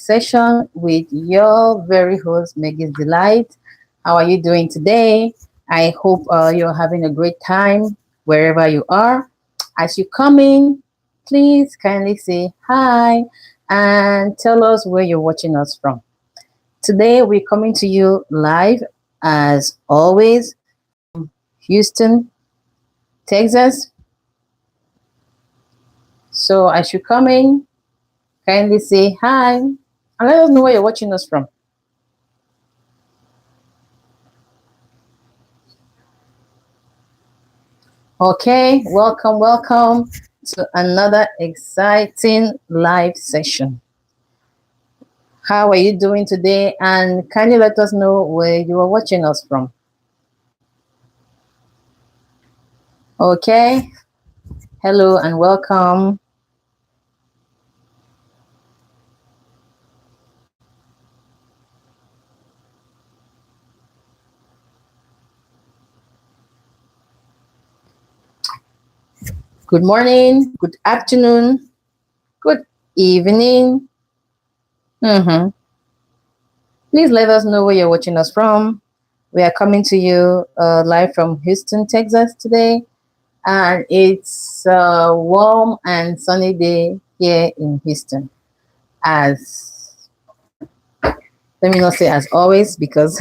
session with your very host, Maggie's Delight. How are you doing today? I hope you're having a great time wherever you are. As you come in, please kindly say hi and tell us where you're watching us from. Today, we're coming to you live, as always, Houston, Texas. So, as you come in, kindly say hi and let us know where you're watching us from. Okay, welcome to another exciting live session. How are you doing today? And kindly let us know where you are watching us from. Okay, hello and welcome. Good morning, good afternoon, good evening. Please let us know where you're watching us from. We are coming to you live from Houston, Texas today, and it's a warm and sunny day here in Houston. As let me not say as always, because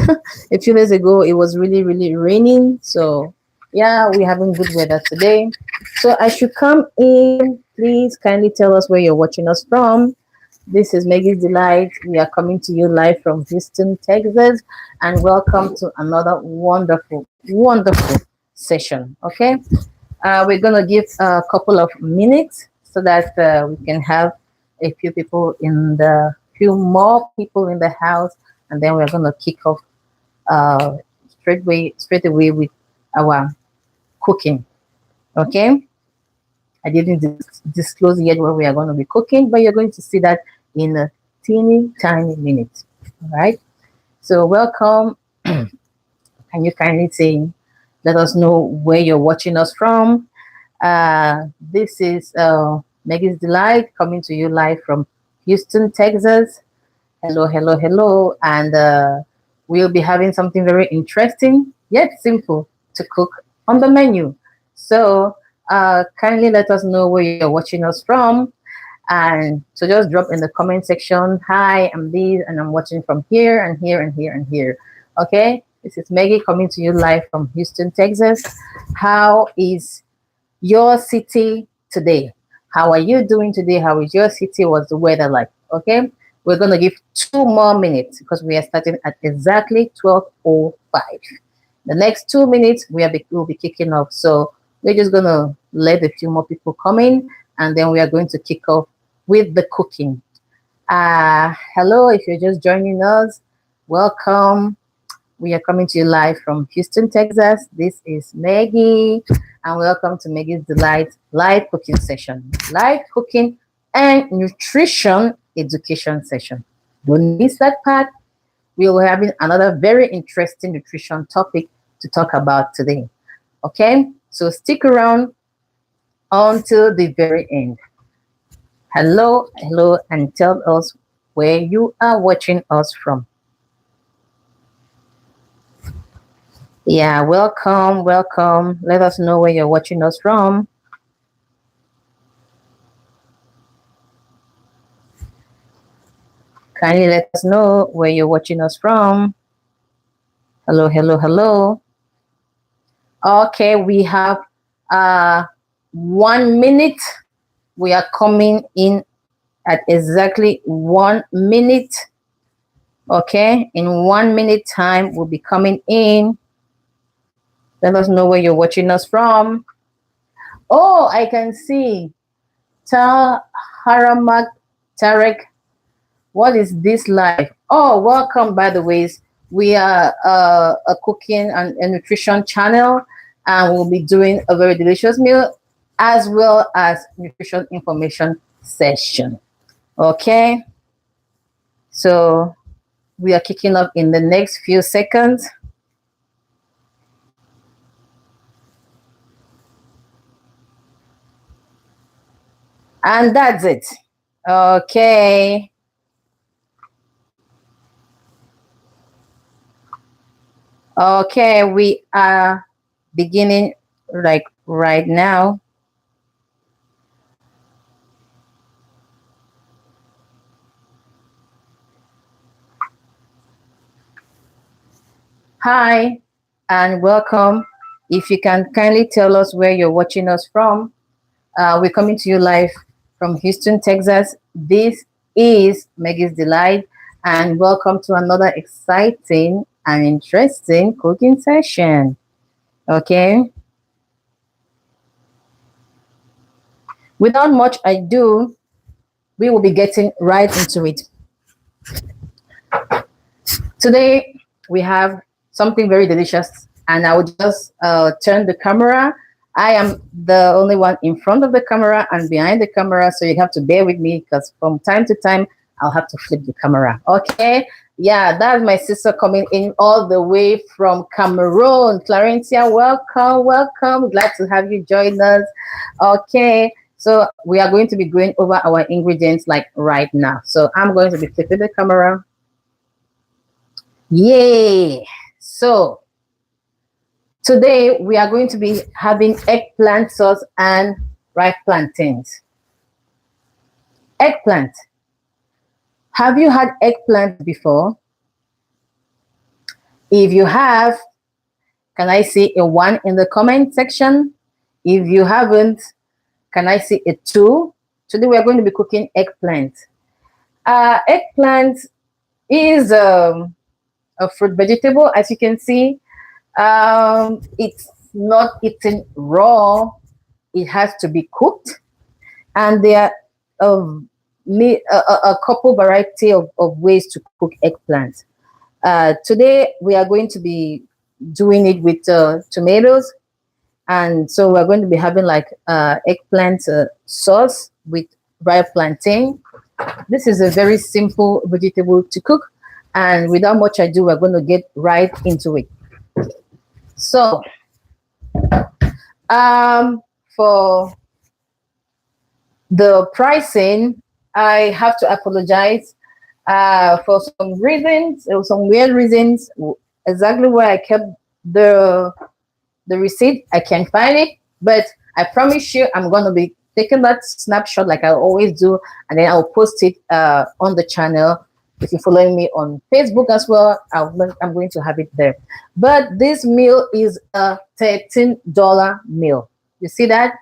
a few days ago it was really raining. So yeah, we're having good weather today. So as you come in, please kindly tell us where you're watching us from. This is Maggie's Delight. We are coming to you live from Houston, Texas, and welcome to another wonderful session. Okay, we're gonna give a couple of minutes so that we can have few more people in the house, and then we're gonna kick off uh, straight away with our cooking. Okay, I didn't disclose yet what we are going to be cooking, but you're going to see that in a teeny tiny minute. All right. So welcome. Can you kindly say, let us know where you're watching us from? This is Maggie's Delight coming to you live from Houston, Texas. Hello, and we'll be having something very interesting yet simple to cook on the menu. So kindly let us know where you're watching us from. And so just drop in the comment section, hi, I'm this, and I'm watching from here and here and here and here. Okay, this is Maggie coming to you live from Houston, Texas. How is your city today? How are you doing today? How is your city? What's the weather like? Okay, we're going to give 2 more minutes because we are starting at exactly 12:05. The next 2 minutes we'll be kicking off. So we're just going to let a few more people come in, and then we are going to kick off with the cooking. Hello, if you're just joining us, welcome. We are coming to you live from Houston, Texas. This is Maggie, and welcome to Maggie's Delight live cooking session. Live cooking and nutrition education session. Don't miss that part. We will be having another very interesting nutrition topic to talk about today. Okay, so stick around until the very end. Hello, and tell us where you are watching us from. Yeah, welcome. Let us know where you're watching us from. Kindly let us know where you're watching us from. Hello. Okay, we have 1 minute. We are coming in at exactly 1 minute. Okay, in 1 minute time, we'll be coming in. Let us know where you're watching us from. Oh, I can see. Haramak Tarek. What is this live? Oh, welcome, by the way. We are a cooking and a nutrition channel, and we'll be doing a very delicious meal as well as nutrition information session. Okay. So we are kicking up in the next few seconds. And that's it. Okay. Okay, we are beginning like right now. Hi and welcome. If you can kindly tell us where you're watching us from, we're coming to you live from Houston, Texas. This is Maggie's Delight, and welcome to another exciting and interesting cooking session. Okay, without much ado, we will be getting right into it. Today, we have something very delicious, and I will just turn the camera. I am the only one in front of the camera and behind the camera, so you have to bear with me because from time to time, I'll have to flip the camera. Okay? Yeah, that's my sister coming in all the way from Cameroon. Clarencia, welcome, welcome. Glad to have you join us. Okay, so we are going to be going over our ingredients like right now. So I'm going to be flipping the camera. Yay! So today we are going to be having eggplant sauce and ripe plantains. Eggplant. Have you had eggplant before? If you have, can I see a 1 in the comment section? If you haven't, can I see a 2? Today we are going to be cooking eggplant. Eggplant is a fruit vegetable, as you can see. It's not eaten raw. It has to be cooked, and there are a couple variety of ways to cook eggplant. Today we are going to be doing it with tomatoes, and so we're going to be having like eggplant sauce with ripe plantain. This is a very simple vegetable to cook, and without much ado, we're going to get right into it. So, for the pricing, I have to apologize for some reasons. There were some weird reasons. Exactly where I kept the receipt, I can't find it. But I promise you, I'm going to be taking that snapshot like I always do, and then I'll post it on the channel. If you're following me on Facebook as well, I'm going to have it there. But this meal is a $13 meal. You see that?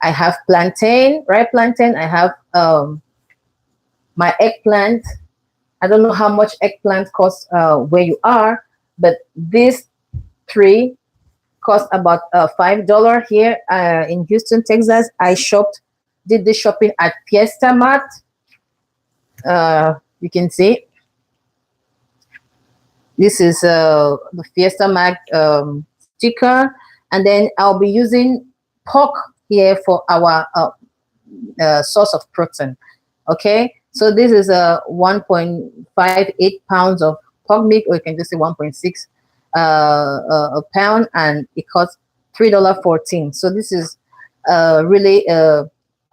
I have plantain, ripe plantain. I have my eggplant. I don't know how much eggplant costs where you are, but these three cost about $5 here in Houston, Texas. I did the shopping at Fiesta Mart. You can see this is the Fiesta Mart sticker, and then I'll be using pork here for our source of protein. Okay, so this is a 1.58 pounds of pork meat, or you can just say 1.6 a pound, and it costs $3.14. So this is really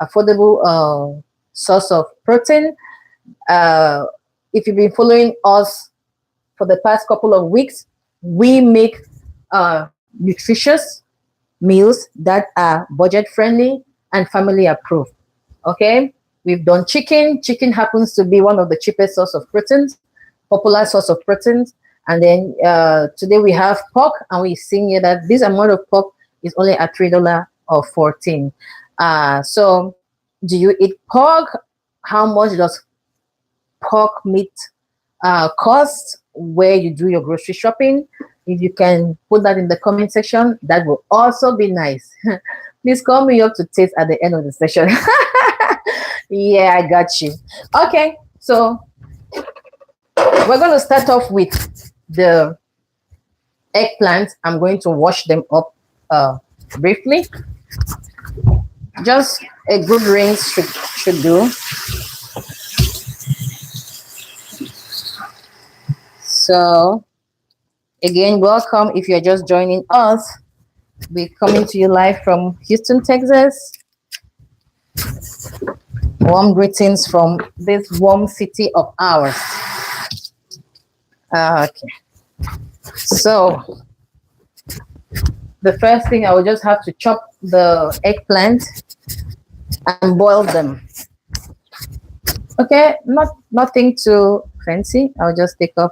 affordable source of protein. If you've been following us for the past couple of weeks, we make nutritious meals that are budget friendly and family approved. Okay, we've done chicken. Chicken happens to be one of the cheapest source of proteins, popular source of proteins. And then today we have pork, and we're seeing here that this amount of pork is only at $3.14. So do you eat pork? How much does pork meat cost where you do your grocery shopping? If you can put that in the comment section, that will also be nice. Please call me up to taste at the end of the session. Yeah, I got you. Okay, so we're going to start off with the eggplants. I'm going to wash them up briefly. Just a good rinse should do. So again, welcome if you're just joining us. We're coming to you live from Houston, Texas. Warm greetings from this warm city of ours. Okay. So the first thing, I will just have to chop the eggplant and boil them. Okay, nothing too fancy. I'll just take off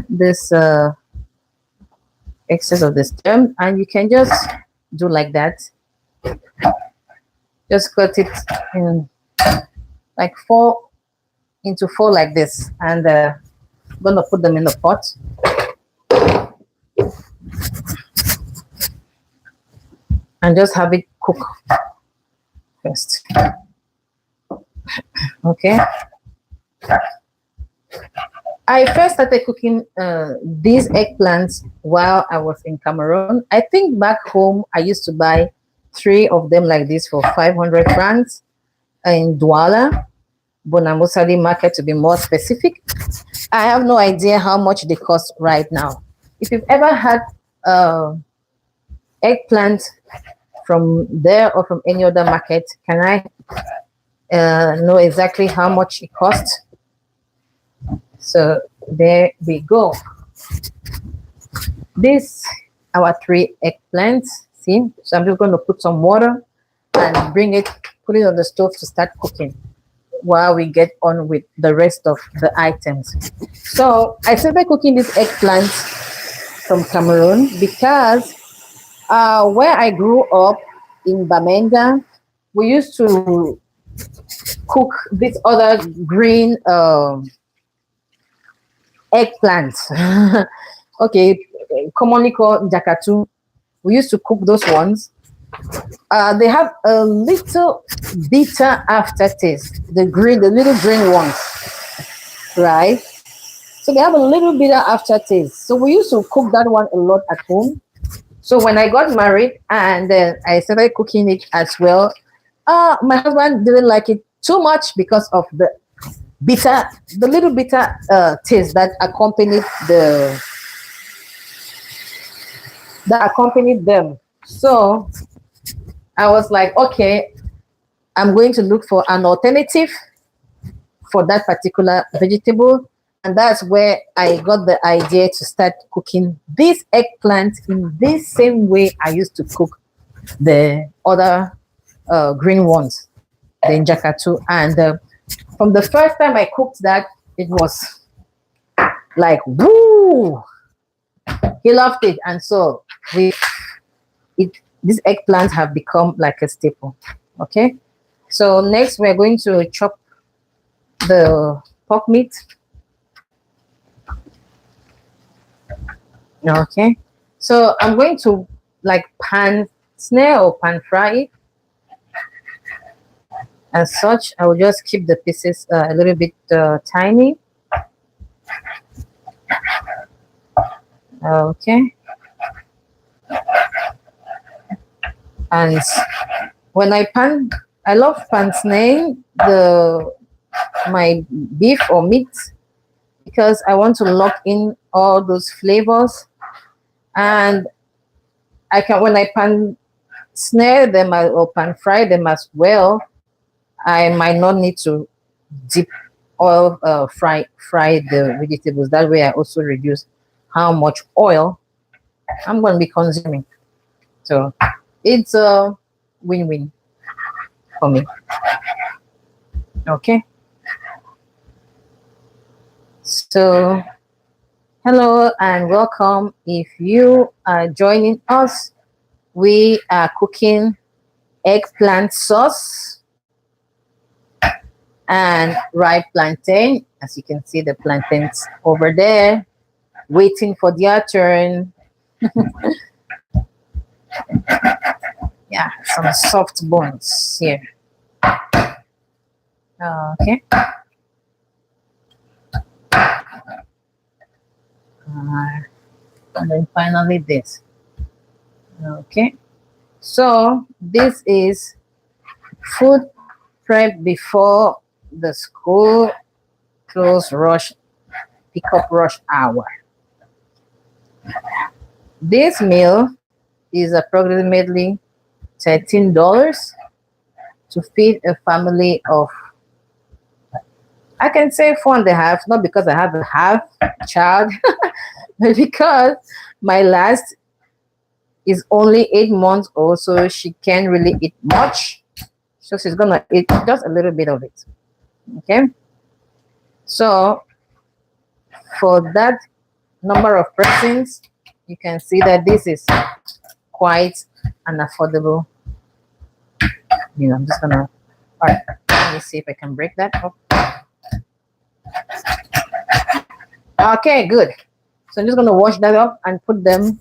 this excess of the stem, and you can just do like that. Just cut it in like 4 into 4 like this, and I'm gonna put them in the pot. And just have it cook first. Okay. I first started cooking these eggplants while I was in Cameroon. I think back home I used to buy 3 of them like this for 500 francs in Douala, Bonamosadi market to be more specific. I have no idea how much they cost right now. If you've ever had eggplant from there or from any other market, can I know exactly how much it costs? So there we go. This our 3 eggplants. See, so I'm just going to put some water and put it on the stove to start cooking while we get on with the rest of the items. So I started cooking these eggplants from Cameroon because where I grew up in Bamenda, we used to cook this other green eggplants. Okay, commonly called jakatu. We used to cook those ones. They have a little bitter aftertaste. The little green ones, right? So they have a little bitter aftertaste. So we used to cook that one a lot at home. So when I got married and then I started cooking it as well, my husband didn't like it too much because of the little bitter taste that accompanied them. So I was like, okay, I'm going to look for an alternative for that particular vegetable. And that's where I got the idea to start cooking this eggplant in this same way I used to cook the other green ones, the njakatu. And from the first time I cooked that, it was like, woo! He loved it. And so these eggplants have become like a staple. Okay. So next we're going to chop the pork meat. Okay. So I'm going to like pan snare or pan fry it. As such, I will just keep the pieces a little bit tiny. Okay. And when I love pan-snaring my beef or meat because I want to lock in all those flavors. And when I pan-snare them or pan-fry them as well, I might not need to dip oil, fry the vegetables. That way I also reduce how much oil I'm going to be consuming. So it's a win-win for me. Okay. So hello and welcome. If you are joining us, we are cooking eggplant sauce and ripe plantain. As you can see, the plantains over there waiting for their turn. Yeah, some soft bones here. Okay. And then finally this. Okay. So this is food prep before the school close pickup rush hour. This meal is approximately $13 to feed a family of, I can say 4.5, not because I have a half child, because my last is only 8 months old, so she can't really eat much. So she's gonna eat just a little bit of it. Okay. So for that number of persons, you can see that this is quite an affordable. I'm just gonna. All right. Let me see if I can break that up. Okay, good. So I'm just gonna wash that up and put them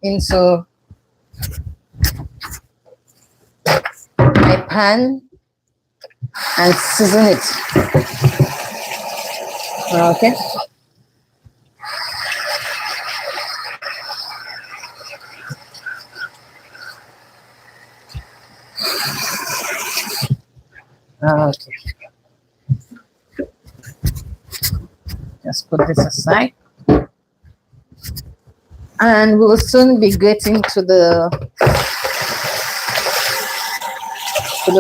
into my pan and season it. Okay. Okay. Just put this aside. And we'll soon be getting to the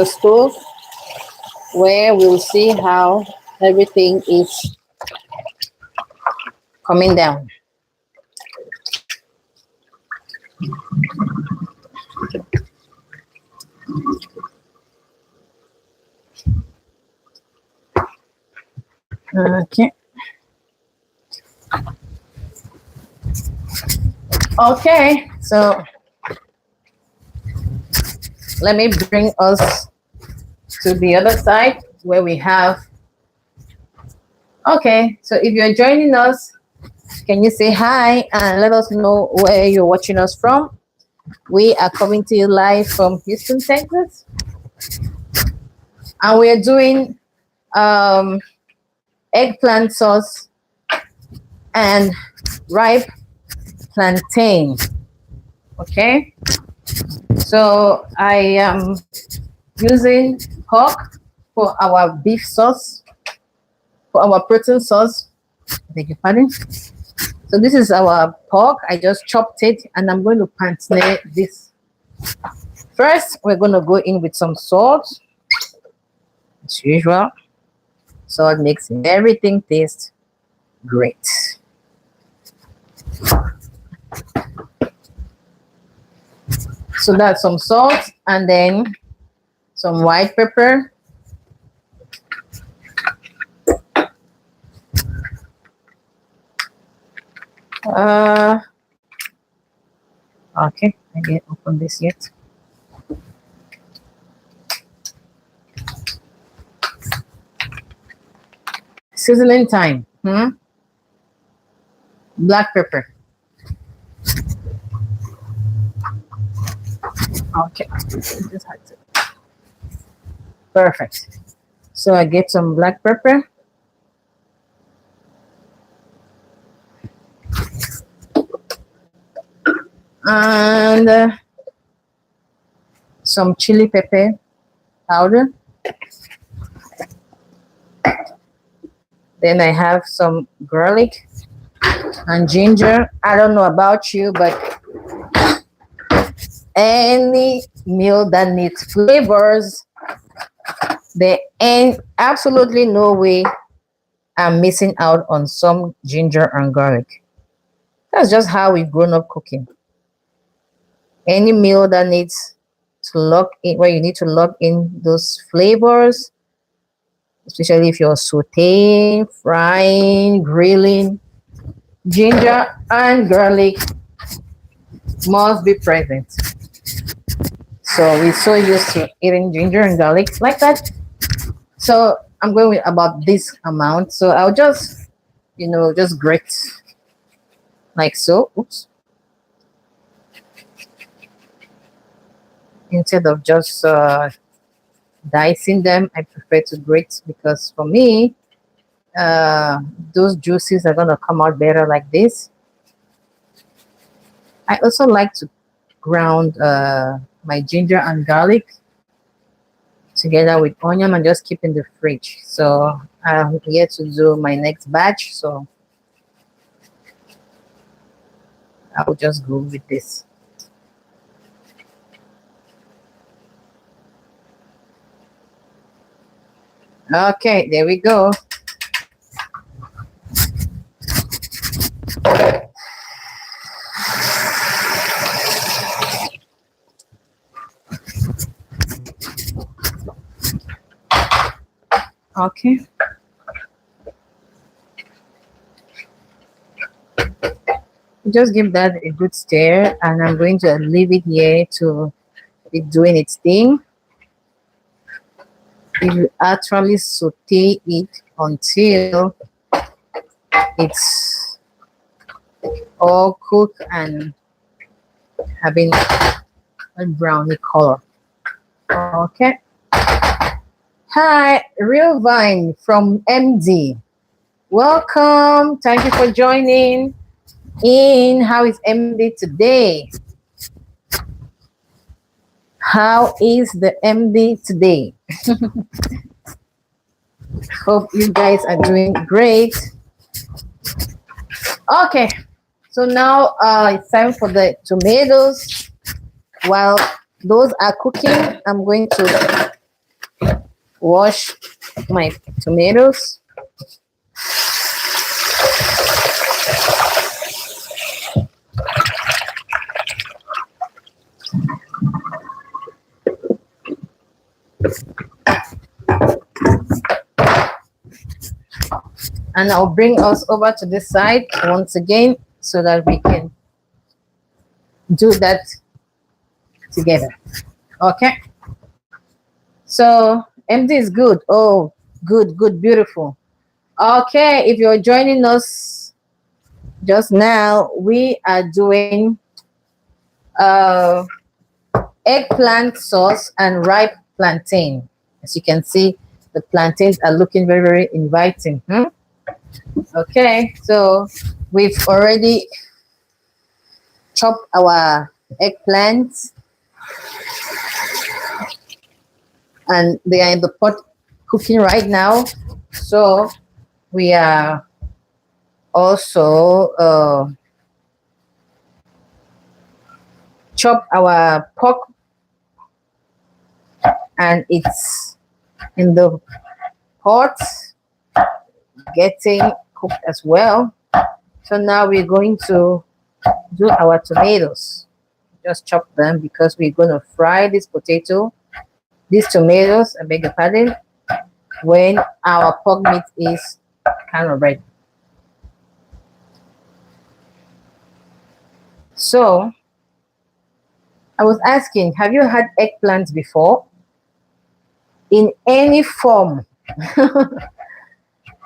stove where we'll see how everything is coming down. Okay. Okay, so let me bring us to the other side where we have. Okay, so if you're joining us, can you say hi and let us know where you're watching us from? We are coming to you live from Houston, Texas, and we are doing eggplant sauce and ripe plantain. Okay, so I am using pork for our beef sauce, for our protein sauce. Beg your pardon. So this is our pork. I just chopped it and I'm going to pantinate this. First, we're going to go in with some salt. As usual, salt makes everything taste great. So that's some salt and then some white pepper. Okay, I didn't open this yet. Sizzling thyme. Black pepper. Okay, perfect. So I get some black pepper. And some chili pepper powder. Then I have some garlic and ginger. I don't know about you, but any meal that needs flavors, there ain't absolutely no way I'm missing out on some ginger and garlic. That's just how we've grown up cooking. Any meal that needs to lock in, where you need to lock in those flavors, especially if you're sauteing, frying, grilling, ginger and garlic must be present. So we're so used to eating ginger and garlic like that. So I'm going with about this amount. So I'll just, just grate like so. Oops. Instead of just dicing them, I prefer to grate because for me, those juices are going to come out better like this. I also like to ground my ginger and garlic together with onion and just keep in the fridge. So I'm here to do my next batch. So I'll just go with this. Okay, there we go. Okay. Just give that a good stir, and I'm going to leave it here to be doing its thing. You actually saute it until it's all cooked and having a brownie color. Okay. Hi, Real Vine from MD. Welcome. Thank you for joining in. How is MD today? How is the MD today? Hope you guys are doing great. Okay, so now it's time for the tomatoes. While those are cooking, I'm going to wash my tomatoes. And I'll bring us over to this side once again so that we can do that together. Okay. So MD is good. Oh, good, good, beautiful. Okay, if you're joining us just now, we are doing eggplant sauce and ripe plantain. As you can see, the plantains are looking very, very inviting. Okay, so we've already chopped our eggplants and they are in the pot cooking right now. So we are also chop our pork and it's in the pot getting cooked as well. So now we're going to do our tomatoes. Just chop them because we're going to fry this potato, these tomatoes, I beg your pardon, when our pork meat is kind of ready. So I was asking, have you had eggplants before? In any form?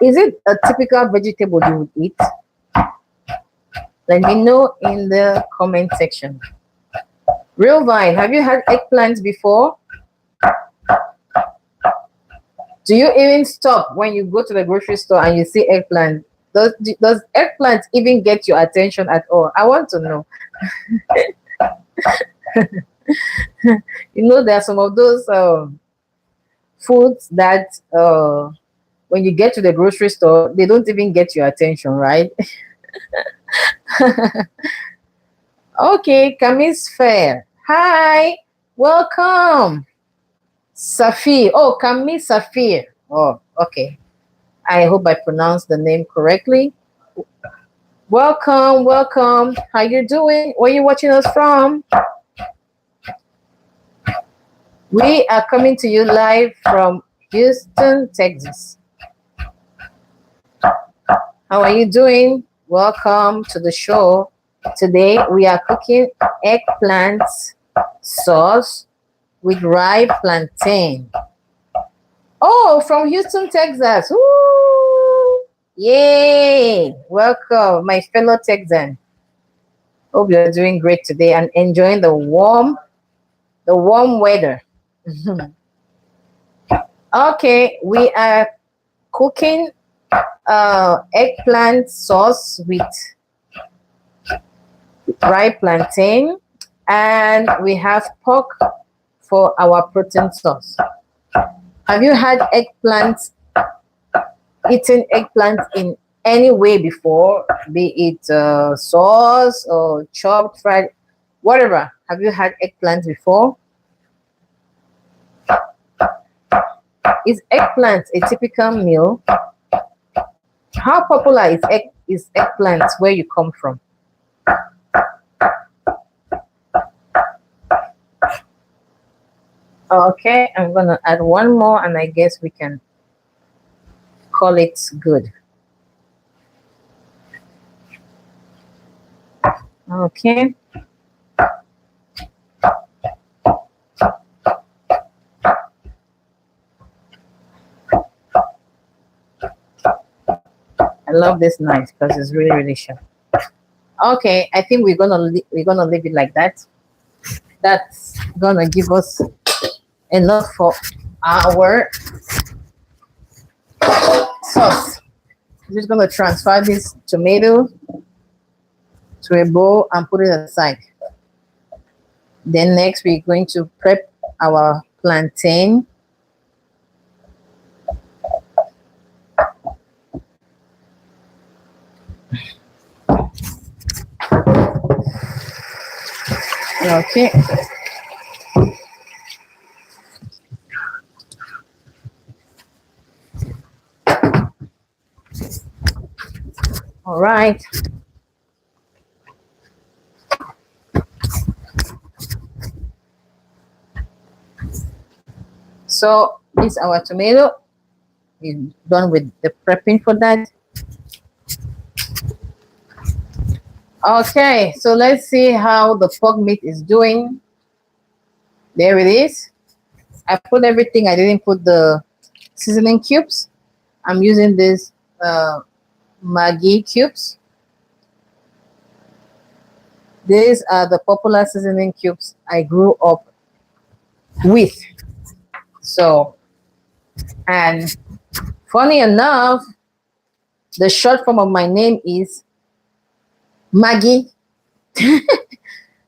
Is it a typical vegetable you would eat? Let me know in the comment section. Real Vine, have you had eggplants before? Do you even stop when you go to the grocery store and you see eggplant? Does eggplant even get your attention at all? I want to know. You know, there are some of those foods that when you get to the grocery store, they don't even get your attention, right? Okay, Camis Fair. Hi, welcome. Safir. Oh, Camis Safir. Oh, okay. I hope I pronounced the name correctly. Welcome, welcome. How you doing? Where are you watching us from? We are coming to you live from Houston, Texas. How are you doing? Welcome to the show. Today we are cooking eggplant sauce with ripe plantain. Oh, from Houston, Texas. Woo! Yay! Welcome, my fellow Texan. Hope you're doing great today and enjoying the warm weather. Okay, we are cooking eggplant sauce with ripe plantain, and we have pork for our protein sauce. Have you had eaten eggplant in any way before, be it sauce or chopped, fried, whatever? Have you had eggplant before? Is eggplant a typical meal? How popular is eggplant where you come from? Okay, I'm gonna add one more, and I guess we can call it good. Okay. I love this knife because it's really, really sharp. Okay, I think we're gonna leave it like that. That's gonna give us enough for our sauce. I'm just gonna transfer this tomato to a bowl and put it aside. Then next we're going to prep our plantain. Okay. All right. So this is our tomato. We're done with the prepping for that. Okay, so let's see how the pork meat is doing. There it is. I put everything. I didn't put the seasoning cubes. I'm using this Maggi cubes. These are the popular seasoning cubes I grew up with. So, and funny enough, the short form of my name is Maggie.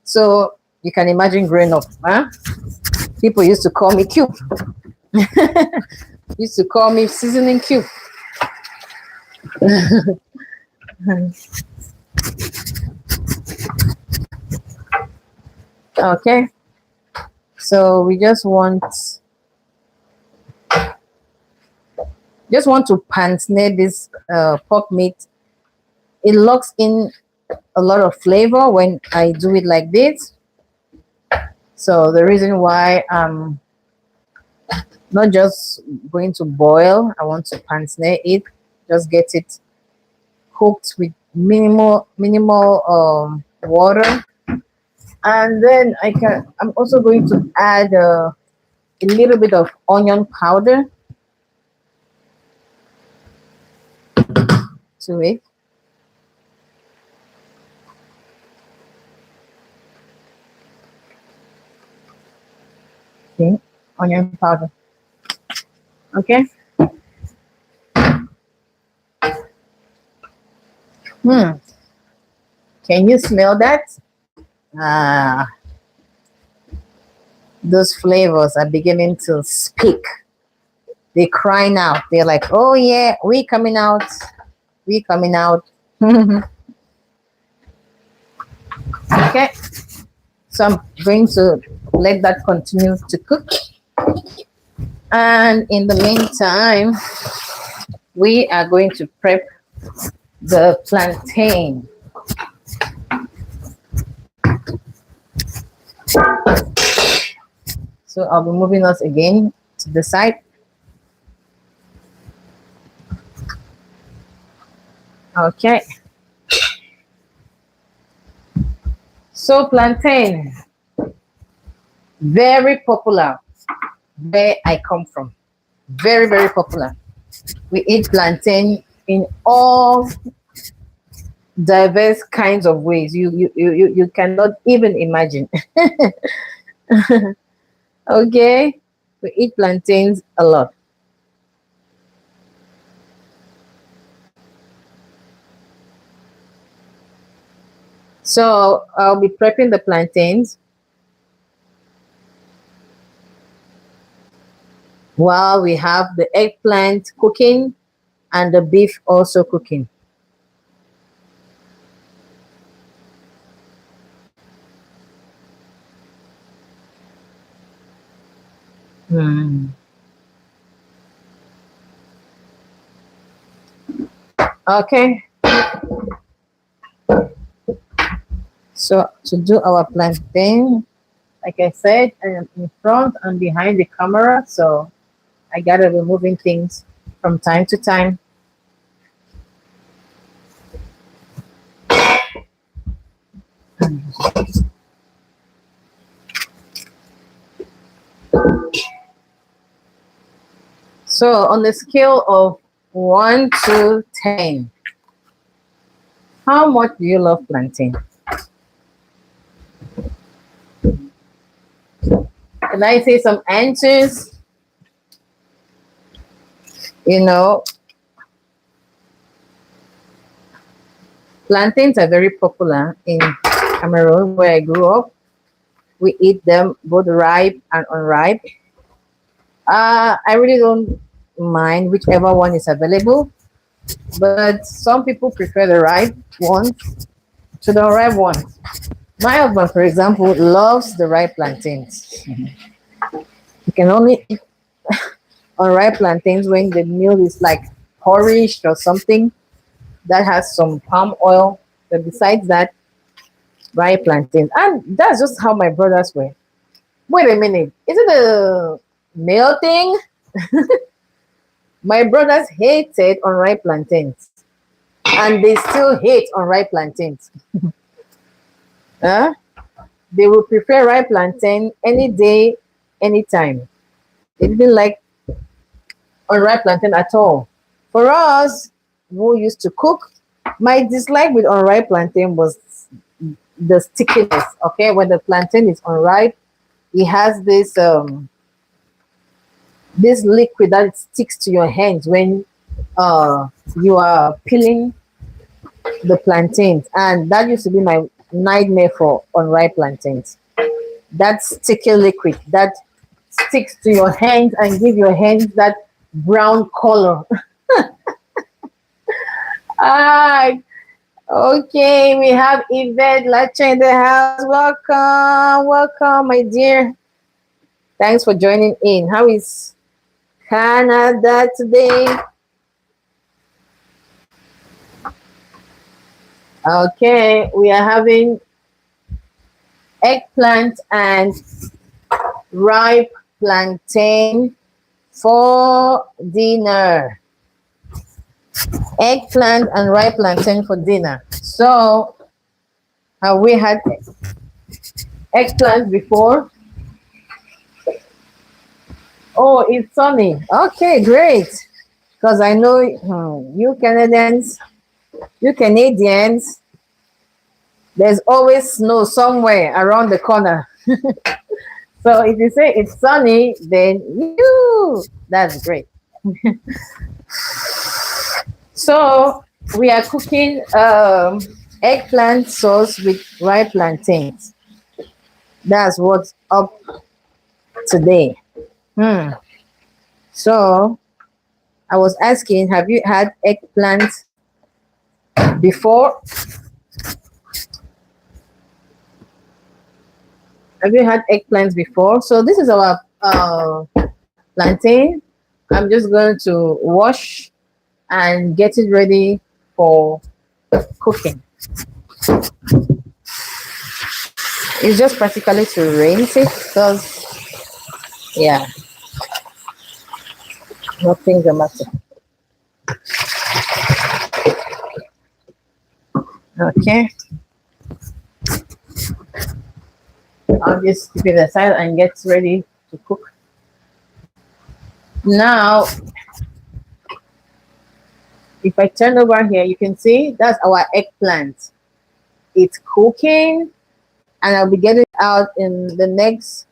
So you can imagine growing up, huh? People used to call me Cube. Used to call me seasoning cube. Okay. So we just want to pan-snare this pork meat. It locks in a lot of flavor when I do it like this. So the reason why I'm not just going to boil, I want to pan-snare it, just get it cooked with minimal water. And then I'm also going to add a little bit of onion powder to it. Okay, onion powder. Okay. Can you smell that? Ah, those flavors are beginning to speak. They're crying out. They're like, oh yeah, we coming out. We coming out. Okay. So I'm going to let that continue to cook. And in the meantime, we are going to prep the plantain. So I'll be moving us again to the side. Okay. So plantain, very popular where I come from. Very, very popular. We eat plantain in all diverse kinds of ways. You cannot even imagine. Okay. We eat plantains a lot. So I'll be prepping the plantains while we have the eggplant cooking and the beef also cooking. Okay. So to do our plantain, like I said, I am in front and behind the camera, so I gotta be moving things from time to time. So on the scale of 1 to 10, how much do you love plantain? Can I say some answers? You know, plantains are very popular in Cameroon, where I grew up. We eat them both ripe and unripe. I really don't mind whichever one is available, but some people prefer the ripe ones to the unripe ones. My husband, for example, loves the ripe plantains. He can only eat unripe plantains when the meal is like porridge or something that has some palm oil. But besides that, ripe plantains. And that's just how my brothers were. Wait a minute. Is it a male thing? My brothers hated unripe plantains. And they still hate unripe plantains. Huh? They would prefer ripe plantain any day, anytime. They didn't like unripe plantain at all. For us, who used to cook, my dislike with unripe plantain was the stickiness. Okay, when the plantain is unripe, it has this liquid that sticks to your hands when you are peeling the plantains, and that used to be my nightmare for unripe plantains. That sticky liquid that sticks to your hands and give your hands that brown color. Ah, okay, we have Yvette Lacha in the house. Welcome, welcome, my dear. Thanks for joining in. How is Canada today? Okay, we are having eggplant and ripe plantain for dinner. Eggplant and ripe plantain for dinner. So, have we had eggplant before? Oh, it's sunny. Okay, great. Because I know you Canadians, there's always snow somewhere around the corner. So if you say it's sunny, then that's great. So we are cooking eggplant sauce with ripe plantains. That's what's up today. So I was asking, have you had eggplant before? Have you had eggplants before? So this is our plantain. I'm just going to wash and get it ready for cooking. It's just practically to rinse it because, yeah, nothing dramatic. Okay. I'll just keep it aside and get ready to cook. Now, if I turn over here, you can see that's our eggplant. It's cooking, and I'll be getting it out in the next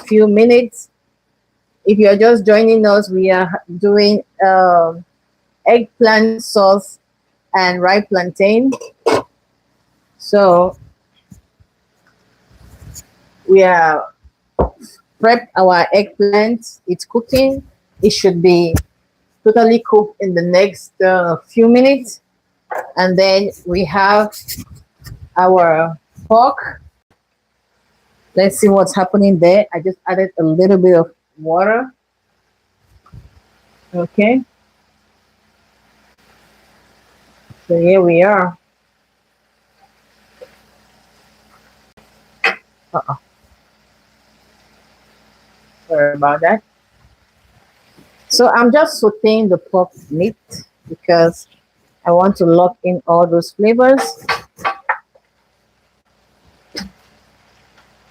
few minutes. If you're just joining us, we are doing eggplant sauce and ripe plantain. So we are prepped our eggplant. It's cooking. It should be totally cooked in the next few minutes. And then we have our pork. Let's see what's happening there. I just added a little bit of water. Okay. So here we are. Uh-oh, sorry about that. So I'm just sauteing the pork meat because I want to lock in all those flavors.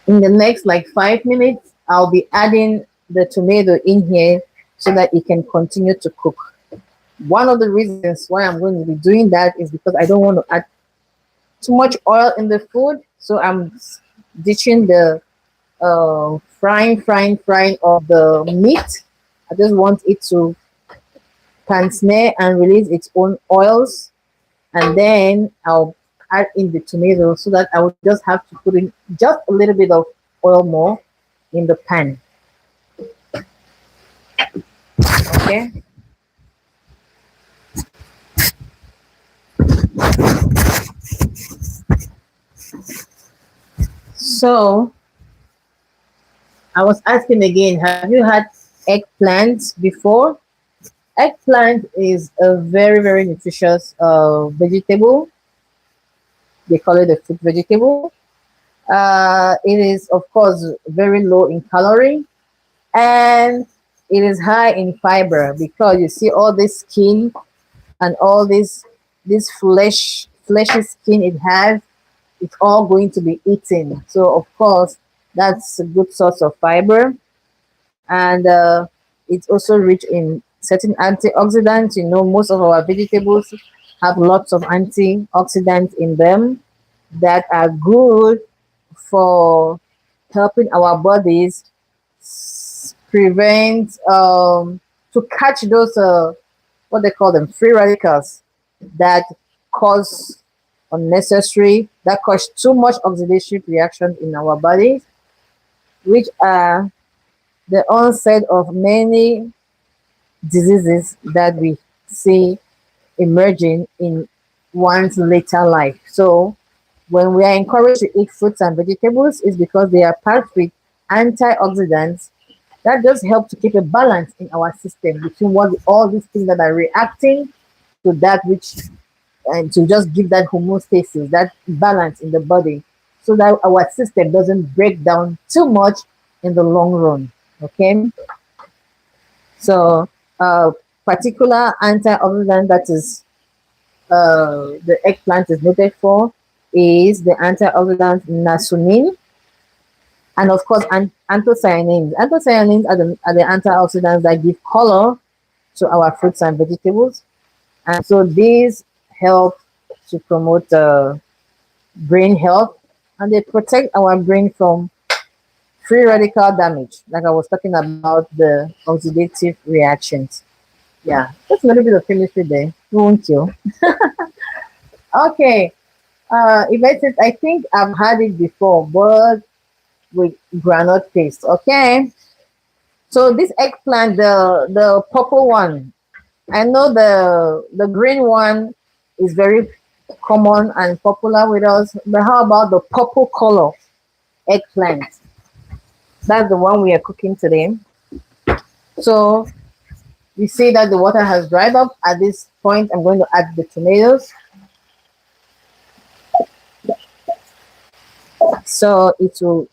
In the next like 5 minutes, I'll be adding the tomato in here so that it can continue to cook. One of the reasons why I'm going to be doing that is because I don't want to add too much oil in the food. So I'm ditching the frying of the meat. I just want it to pan snare and release its own oils, and then I'll add in the tomato so that I would just have to put in just a little bit of oil more in the pan. Okay. So I was asking again, have you had eggplant before? Eggplant is a very, very nutritious vegetable. They call it a fruit vegetable. It is, of course, very low in calorie, and it is high in fiber because you see all this skin and all this fleshy skin it has. It's all going to be eaten. So of course, that's a good source of fiber, and it's also rich in certain antioxidants. You know, most of our vegetables have lots of antioxidants in them that are good for helping our bodies prevent to catch those what they call them free radicals that cause that cause too much oxidative reaction in our bodies, which are the onset of many diseases that we see emerging in one's later life. So when we are encouraged to eat fruits and vegetables, it's because they are packed with antioxidants that does help to keep a balance in our system between all these things that are reacting to that which, and to just give that homeostasis, that balance in the body, so that our system doesn't break down too much in the long run. Okay, so particular antioxidant that is the eggplant is noted for is the antioxidant nasonin, and of course anthocyanins. Anthocyanins are the antioxidants that give color to our fruits and vegetables, and so these help to promote brain health, and they protect our brain from free radical damage, like I was talking about the oxidative reactions. Yeah, just a little bit of chemistry there, won't you? Okay, if I think I've had it before, but with granite paste. Okay, so this eggplant, the purple one, I know the green one is very common and popular with us, but how about the purple color eggplant? That's the one we are cooking today. So you see that the water has dried up. At this point, I'm going to add the tomatoes. So it will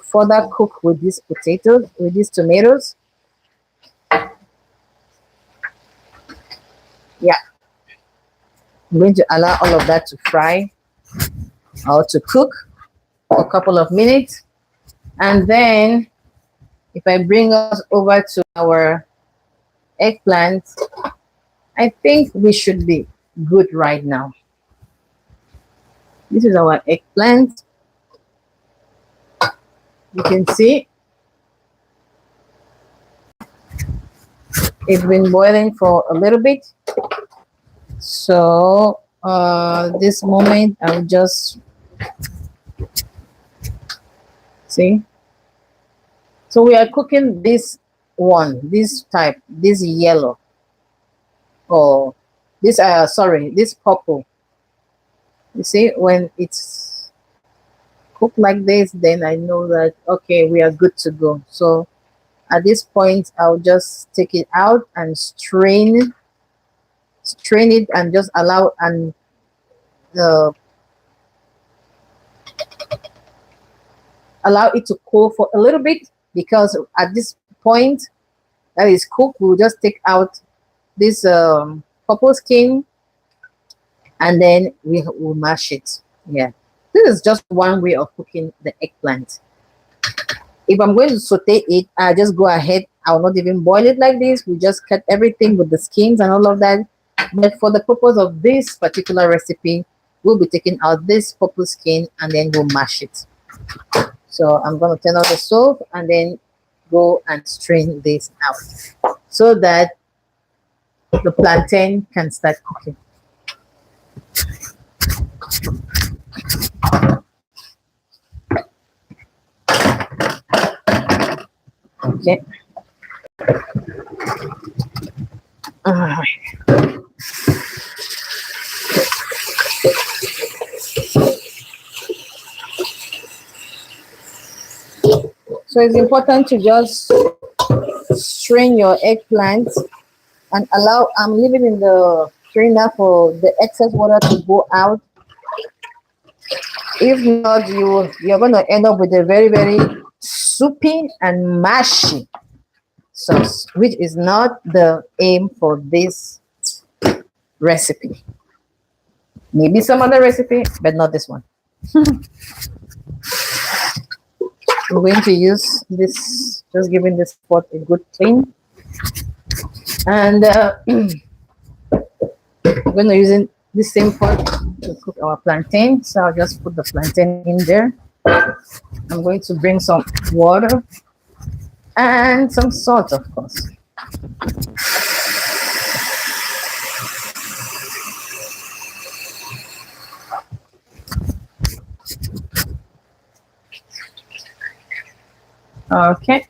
further cook with these potatoes, with these tomatoes. Yeah, I'm going to allow all of that to fry or to cook for a couple of minutes. And then if I bring us over to our eggplant, I think we should be good right now. This is our eggplant. You can see it's been boiling for a little bit. So this moment I'll just see. So we are cooking this type, this yellow, or this sorry, this purple. You see, when it's cooked like this, then I know that okay, we are good to go. So at this point, I'll just take it out and strain it and just allow and uh, allow it to cool for a little bit, because at this point that is cooked, we'll just take out this purple skin and then we will mash it. Yeah, this is just one way of cooking the eggplant. If I'm going to saute it, I just go ahead. I will not even boil it like this. We just cut everything with the skins and all of that. But for the purpose of this particular recipe, we'll be taking out this purple skin and then we'll mash it. So I'm going to turn off the stove and then go and strain this out so that the plantain can start cooking. Okay. All right. So it's important to just strain your eggplant and allow, I'm leaving in the strainer for the excess water to go out. If not, you're going to end up with a very, very soupy and mashy sauce, which is not the aim for this recipe. Maybe some other recipe, but not this one. I'm going to use this, just giving this pot a good clean. And I'm going to use the same pot to cook our plantain. So I'll just put the plantain in there. I'm going to bring some water and some salt, of course. Okay,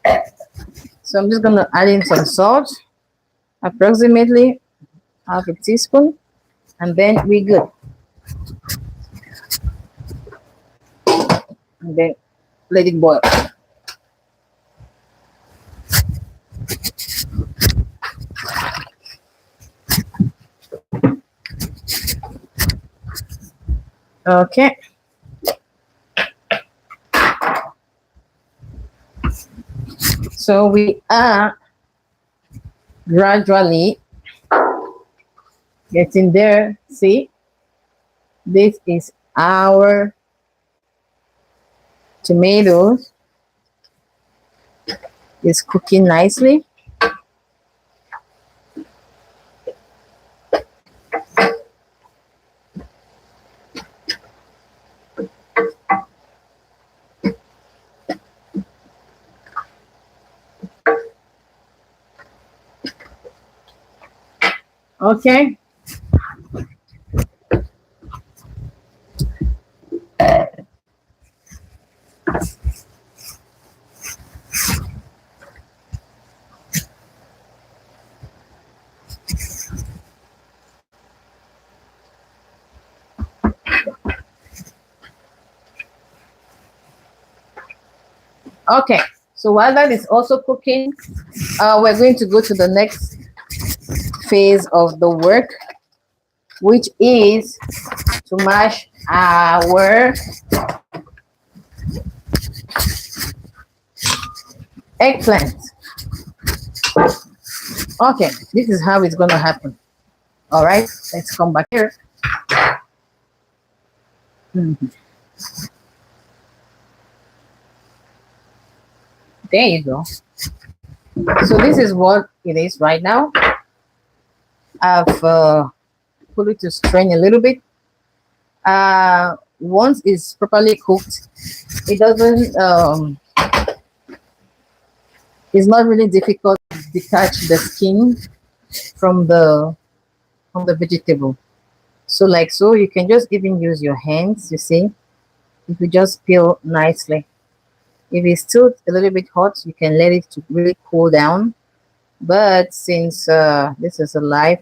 so I'm just going to add in some salt, approximately half a teaspoon, and then we're good. And then let it boil. Okay. So we are gradually getting there. See, this is our tomatoes. It's cooking nicely. Okay. Okay, so while that is also cooking, we're going to go to the next phase of the work, which is to mash our eggplant. Okay, this is how it's going to happen. All right, let's come back here. There you go. So this is what it is right now. I've put it to strain a little bit. Once it's properly cooked, it doesn't it's not really difficult to detach the skin from the vegetable. So like so, you can just even use your hands. You see, if you just peel nicely. If it's still a little bit hot, you can let it to really cool down. But since this is a live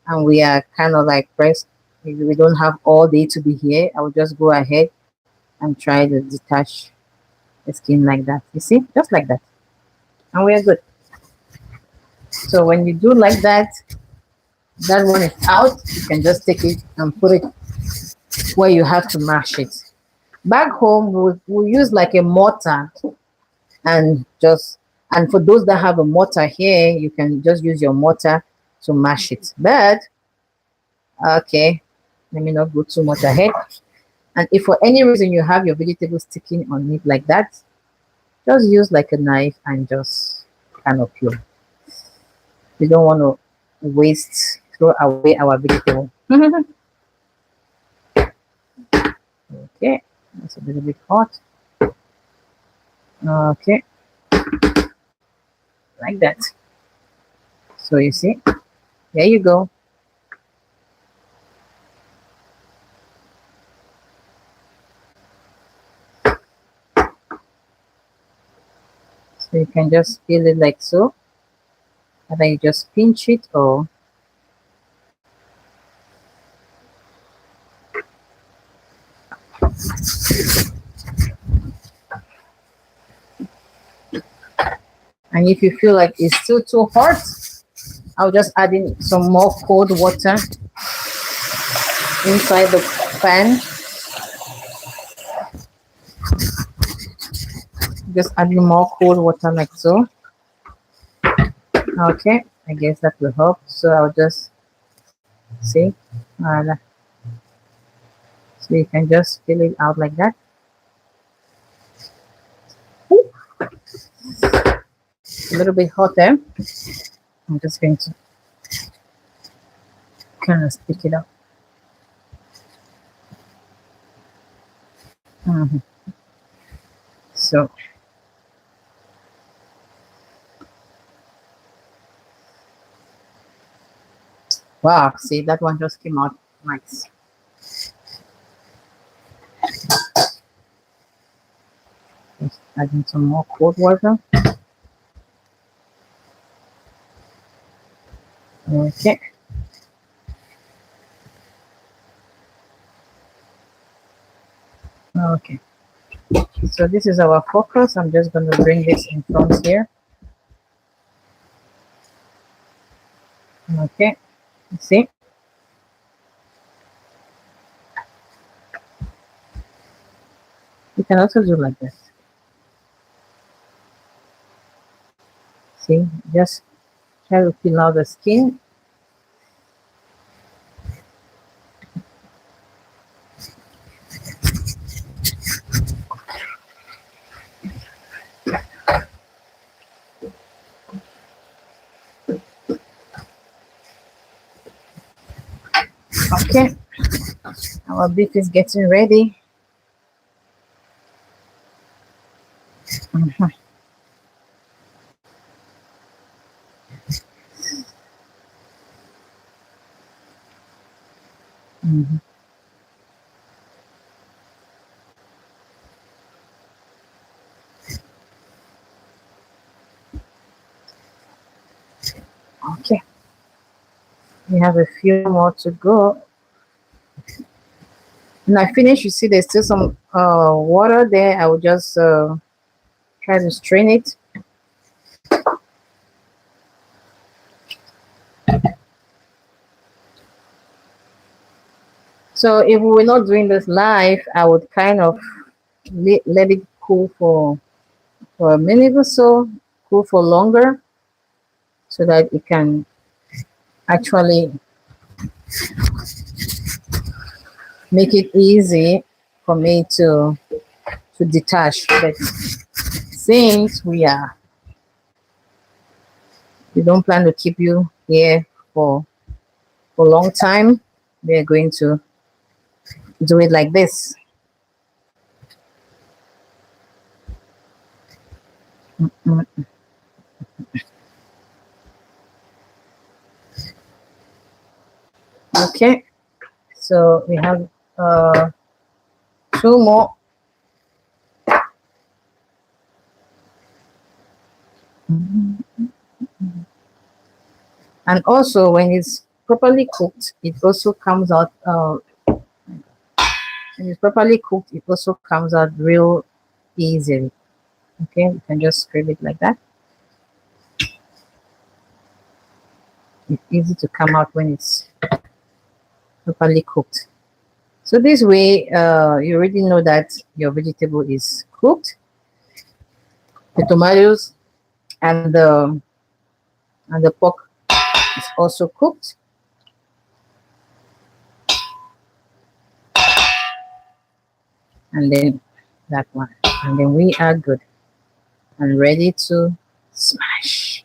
and we are kind of like pressed, we don't have all day to be here, I will just go ahead and try to detach the skin like that. You see, just like that, and we are good. So when you do like that, that one is out, you can just take it and put it where you have to mash it. Back home, we'll use like a mortar and just, and for those that have a mortar here, you can just use your mortar to mash it. But okay, let me not go too much ahead. And if for any reason you have your vegetables sticking on it like that, just use like a knife and just kind of peel. We don't want to waste, throw away our vegetable. Okay, that's a little bit hot. Okay, like that. So you see, there you go. So you can just peel it like so, and then you just pinch it, or and if you feel like it's still too hot, I'll just add in some more cold water inside the pan. Just adding more cold water like so. Okay, I guess that will help. So I'll just see. So you can just fill it out like that. A little bit hotter. I'm just going to kind of stick it up. So wow, see, that one just came out nice. Just adding some more cold water. Okay. Okay. So this is our focus. I'm just going to bring this in front here. Okay. See? You can also do like this. See? Just try to peel out the skin. Okay. Our beef is getting ready. Okay. We have a few more to go. When I finish, you see there's still some water there. I will just try to strain it. So if we were not doing this live, I would kind of let it cool for a minute or so, cool for longer, so that it can actually make it easy for me to detach. But since we don't plan to keep you here for a long time, we are going to do it like this. Okay, so we have two more. And also when it's properly cooked, it also comes out when it's properly cooked, it also comes out real easily. Okay, you can just scrape it like that. It's easy to come out when it's properly cooked. So this way, you already know that your vegetable is cooked. The tomatoes and the pork is also cooked. And then that one. And then we are good and ready to smash.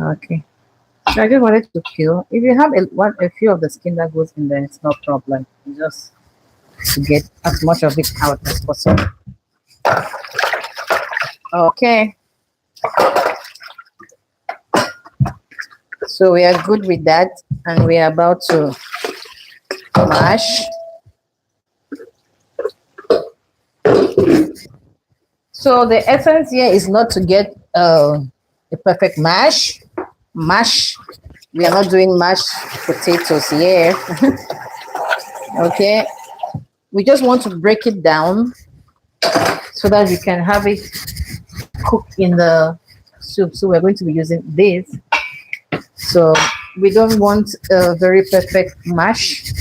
Okay. So I just wanted to peel. If you have a few of the skin that goes in there, it's no problem. You just to get as much of it out as possible. Okay. So we are good with that, and we are about to mash. So the essence here is not to get a perfect mash. We are not doing mashed potatoes here. Okay. We just want to break it down so that we can have it cooked in the soup. So we're going to be using this. So we don't want a very perfect mash.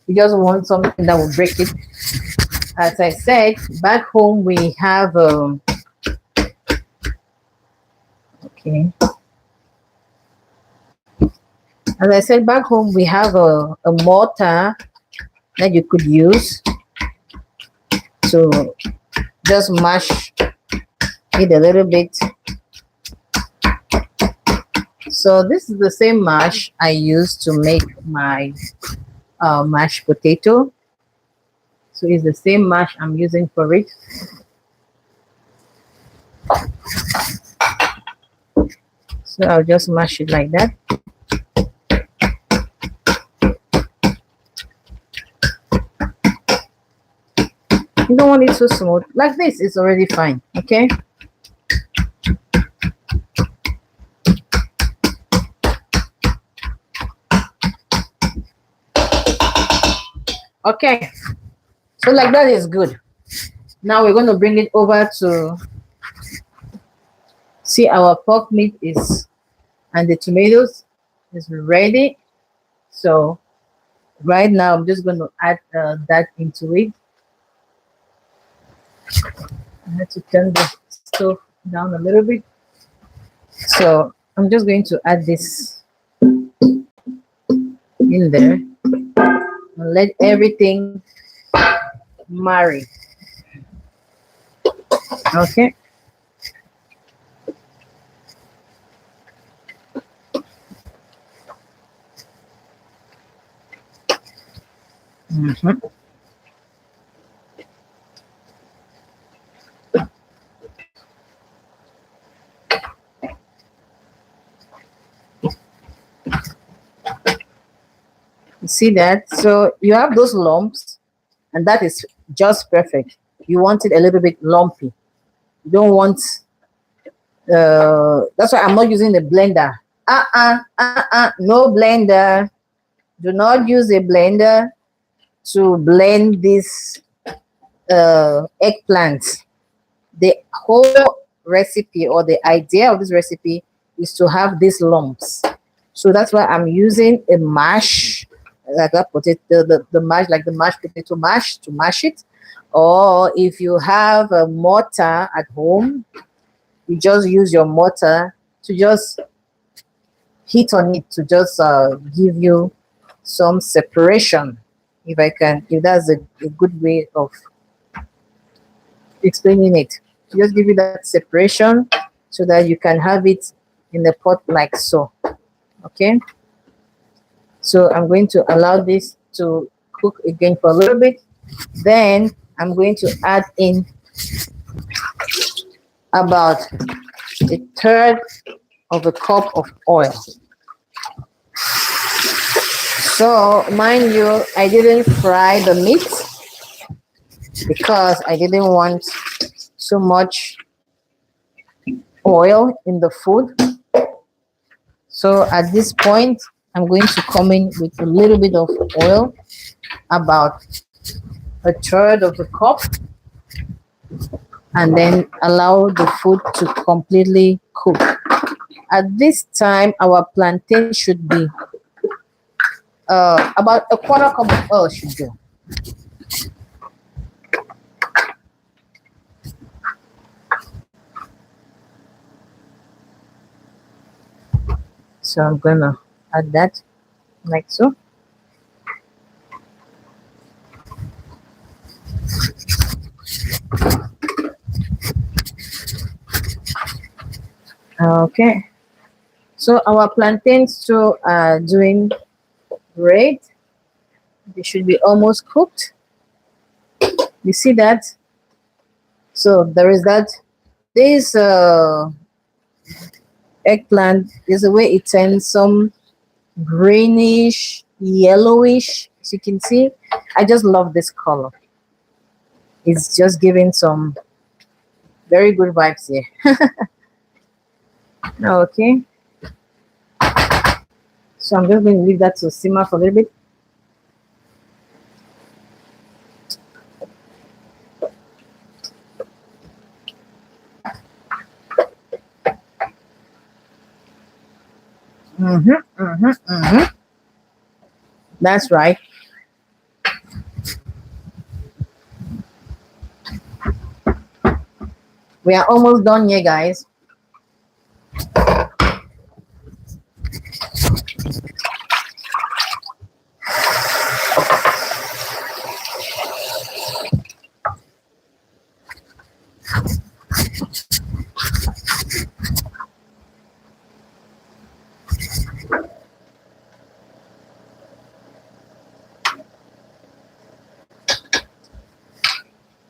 We just want something that will break it. As I said, back home we have okay. As I said, back home we have a mortar that you could use to just mash it a little bit. So this is the same mash I use to make my mashed potato. So it's the same mash I'm using for it. So I'll just mash it like that. You don't want it so smooth. Like this, it's already fine. Okay. Okay. So like that is good. Now we're going to bring it over to see our pork meat is, and the tomatoes is ready. So right now I'm just going to add that into it. I have to turn the stove down a little bit. So I'm just going to add this in there and let everything marry. Okay. You see that? So you have those lumps, and that is just perfect. You want it a little bit lumpy. You don't want, that's why I'm not using the blender. No blender. Do not use a blender to blend this eggplant. The whole recipe or the idea of this recipe is to have these lumps. So that's why I'm using a mash, like that potato, the mash, like the mashed potato mash, to mash it. Or if you have a mortar at home, you just use your mortar to just hit on it to just give you some separation. If that's a good way of explaining it. Just give you that separation so that you can have it in the pot like so. Okay. So I'm going to allow this to cook again for a little bit. Then I'm going to add in about a third of a cup of oil. So mind you, I didn't fry the meat because I didn't want so much oil in the food. So at this point, I'm going to come in with a little bit of oil, about a third of a cup, and then allow the food to completely cook. At this time, our plantain should be about a quarter cup of oil should do. So I'm gonna add that like so. Okay. So our plantains too are doing great. They should be almost cooked. You see that? So there is that. This eggplant is the way it turns some greenish, yellowish. As you can see, I just love this color. It's just giving some very good vibes here. Okay. So I'm just going to leave that to simmer for a little bit. That's right. We are almost done here, guys.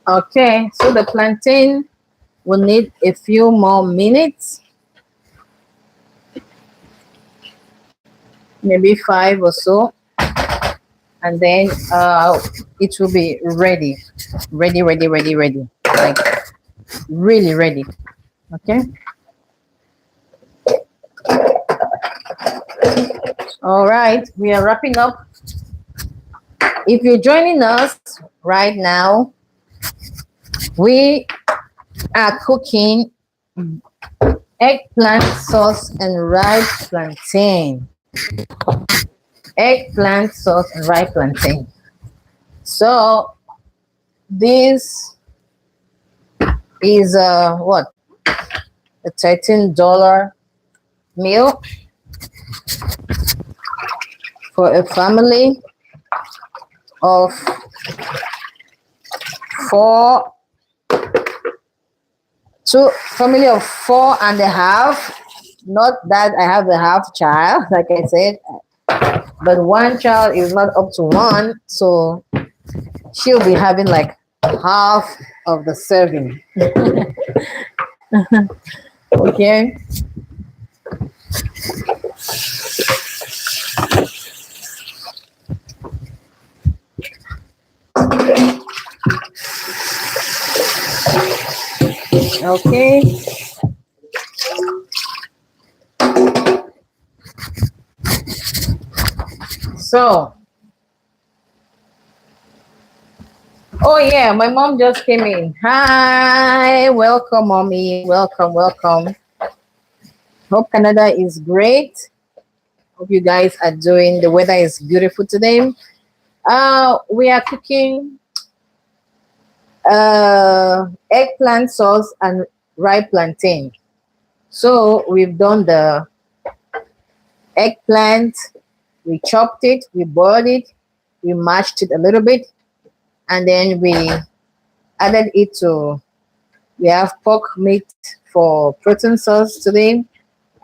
Okay, so the plantain will need a few more minutes, maybe 5 or so, and then it will be ready, ready, like really ready. Okay. All right, we are wrapping up. If you're joining us right now, we are cooking eggplant sauce and ripe plantain. Eggplant sauce and ripe plantain. So this is what, a $13 meal for a family of 4, family of 4.5. Not that I have a half child, like I said, but one child is not up to 1, so she'll be having like half of the serving. Okay. Okay. So, oh yeah, my mom just came in. Hi, welcome, mommy. Welcome. Hope Canada is great. Hope you guys are doing. The weather is beautiful today. We are cooking eggplant sauce and ripe plantain. So we've done the eggplant, we chopped it, we boiled it, we mashed it a little bit, and then we added it to, we have pork meat for protein sauce today,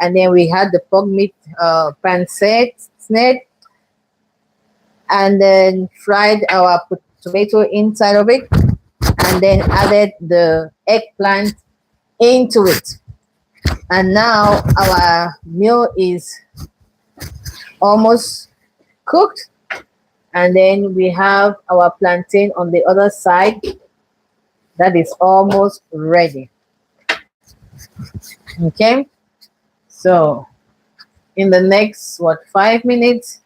and then we had the pork meat pancetta, and then fried our tomato inside of it, and then added the eggplant into it. And now our meal is almost cooked, and then we have our plantain on the other side that is almost ready. Okay, so in the next 5 minutes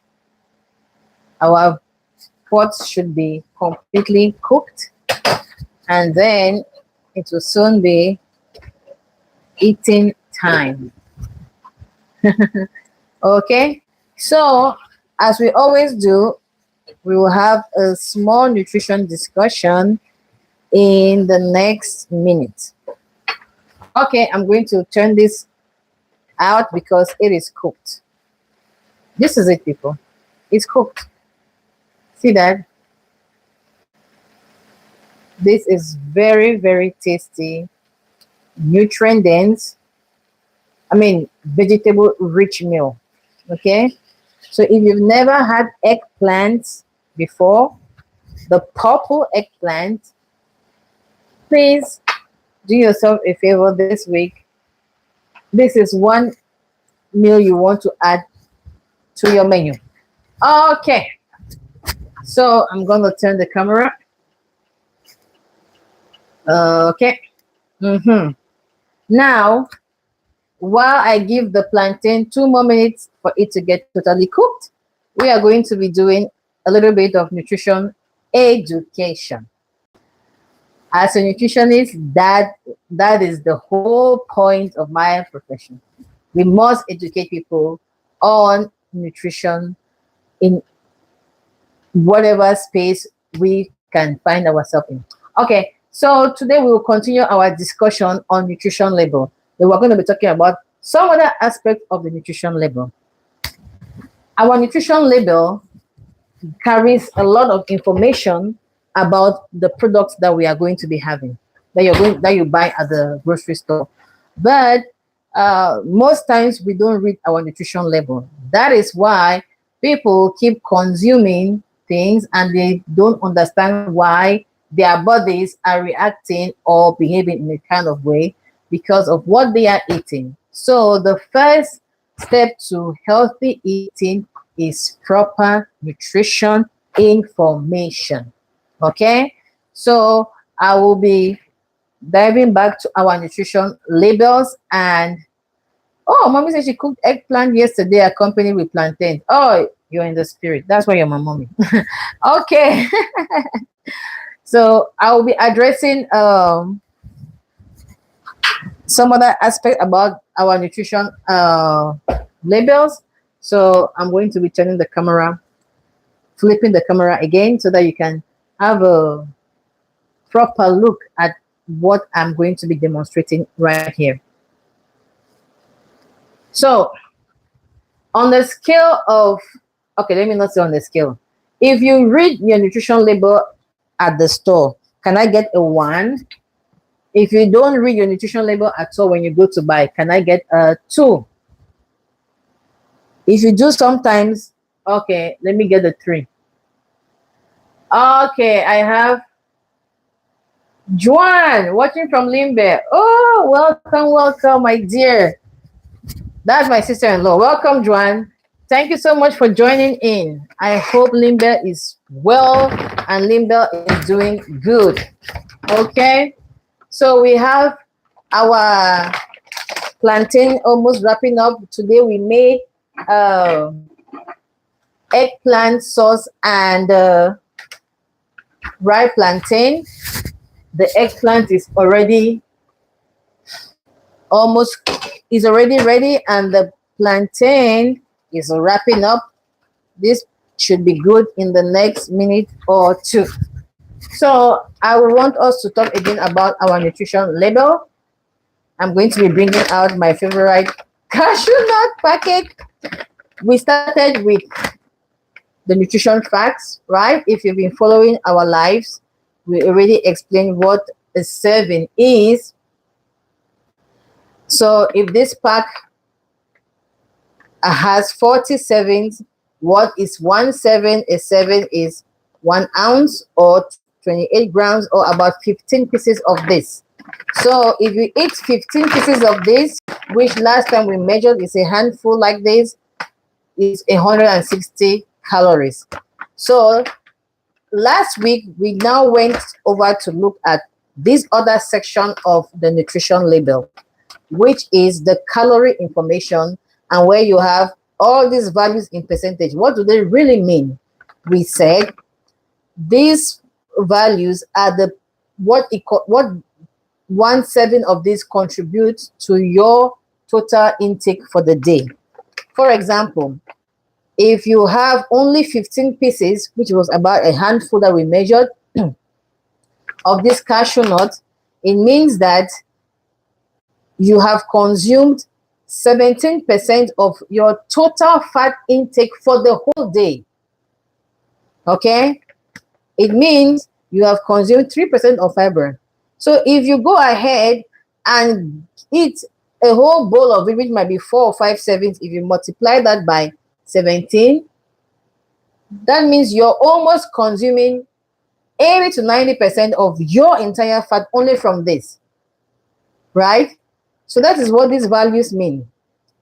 our pots should be completely cooked, and then it will soon be eating time. Okay, so as we always do, we will have a small nutrition discussion in the next minute. Okay, I'm going to turn this out because it is cooked. This is it, people. It's cooked. See that? This is very, very tasty, nutrient dense, vegetable rich meal. Okay, so if you've never had eggplant before, the purple eggplant, please do yourself a favor this week. This is one meal you want to add to your menu. Okay, so I'm going to turn the camera. Okay. Now, while I give the plantain 2 more minutes for it to get totally cooked, we are going to be doing a little bit of nutrition education. As a nutritionist, that is the whole point of my profession. We must educate people on nutrition in whatever space we can find ourselves in. Okay, so today we will continue our discussion on nutrition label. We're going to be talking about some other aspects of the nutrition label. Our nutrition label carries a lot of information about the products that we are going to be having, that you buy at the grocery store. But most times we don't read our nutrition label. That is why people keep consuming things and they don't understand why their bodies are reacting or behaving in a kind of way because of what they are eating. So the first step to healthy eating is proper nutrition information. Okay, so I will be diving back to our nutrition labels. And oh, mommy said she cooked eggplant yesterday accompanied with plantain. Oh, you're in the spirit. That's why you're my mommy. Okay. So I will be addressing some other aspect about our nutrition labels. So I'm going to be turning the camera, flipping the camera again so that you can have a proper look at what I'm going to be demonstrating right here. So on the scale of, okay, let me not say on the scale. If you read your nutrition label at the store, can I get a 1? If you don't read your nutrition label at all when you go to buy, can I get a 2? If you do sometimes, okay, let me get a 3. Okay, I have Juan watching from Limbe. Oh, welcome, my dear. That's my sister-in-law. Welcome, Juan. Thank you so much for joining in. I hope Limbe is well and Limbe is doing good. Okay, so we have our plantain almost wrapping up. Today we made eggplant sauce and rye plantain. The eggplant is already ready and the plantain is wrapping up. This should be good in the next minute or 2. So I want us to talk again about our nutrition label. I'm going to be bringing out my favorite cashew nut packet. We started with the nutrition facts, right? If you've been following our lives, we already explained what a serving is. So if this pack has 40 servings, what is 1 serving? A serving is 1 ounce or 28 grams or about 15 pieces of this. So if you eat 15 pieces of this, which last time we measured is a handful like this, is 160 calories. So last week we now went over to look at this other section of the nutrition label, which is the calorie information, and where you have all these values in percentage. What do they really mean? We said these values are the what 1/7 of these contributes to your total intake for the day. For example, if you have only 15 pieces, which was about a handful that we measured of this cashew nut, it means that you have consumed 17% of your total fat intake for the whole day. Okay? It means you have consumed 3% of fiber. So if you go ahead and eat a whole bowl of it, which might be 4 or 5 servings, if you multiply that by 17, that means you're almost consuming 80 to 90% of your entire fat only from this, right? So that is what these values mean.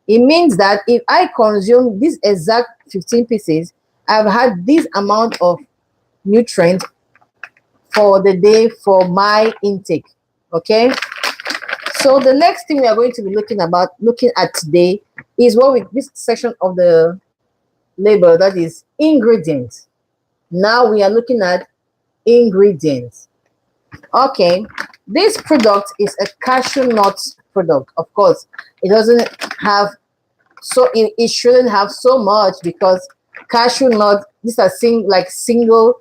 It means that if I consume this exact 15 pieces, I've had this amount of nutrient for the day for my intake. Okay, so the next thing we are going to be looking at today is what we this section of the label, that is ingredients. Now we are looking at ingredients. Okay, this product is a cashew nut product. Of course, it doesn't have it shouldn't have so much, because cashew nut, these are single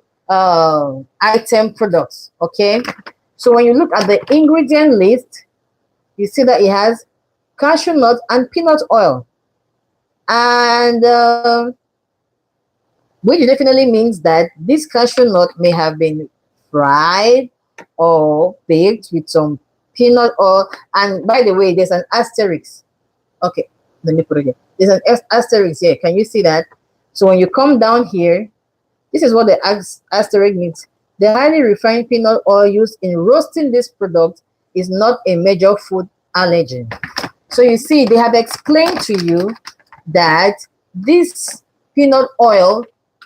item products. Okay, so when you look at the ingredient list, you see that it has cashew nut and peanut oil, and which definitely means that this cashew nut may have been fried or baked with some peanut oil. And by the way, there's an asterisk. Okay, let me put it here. There's an asterisk here. Can you see that? So when you come down here, this is what the asterisk means. The highly refined peanut oil used in roasting this product is not a major food allergen. So you see, they have explained to you that this peanut oil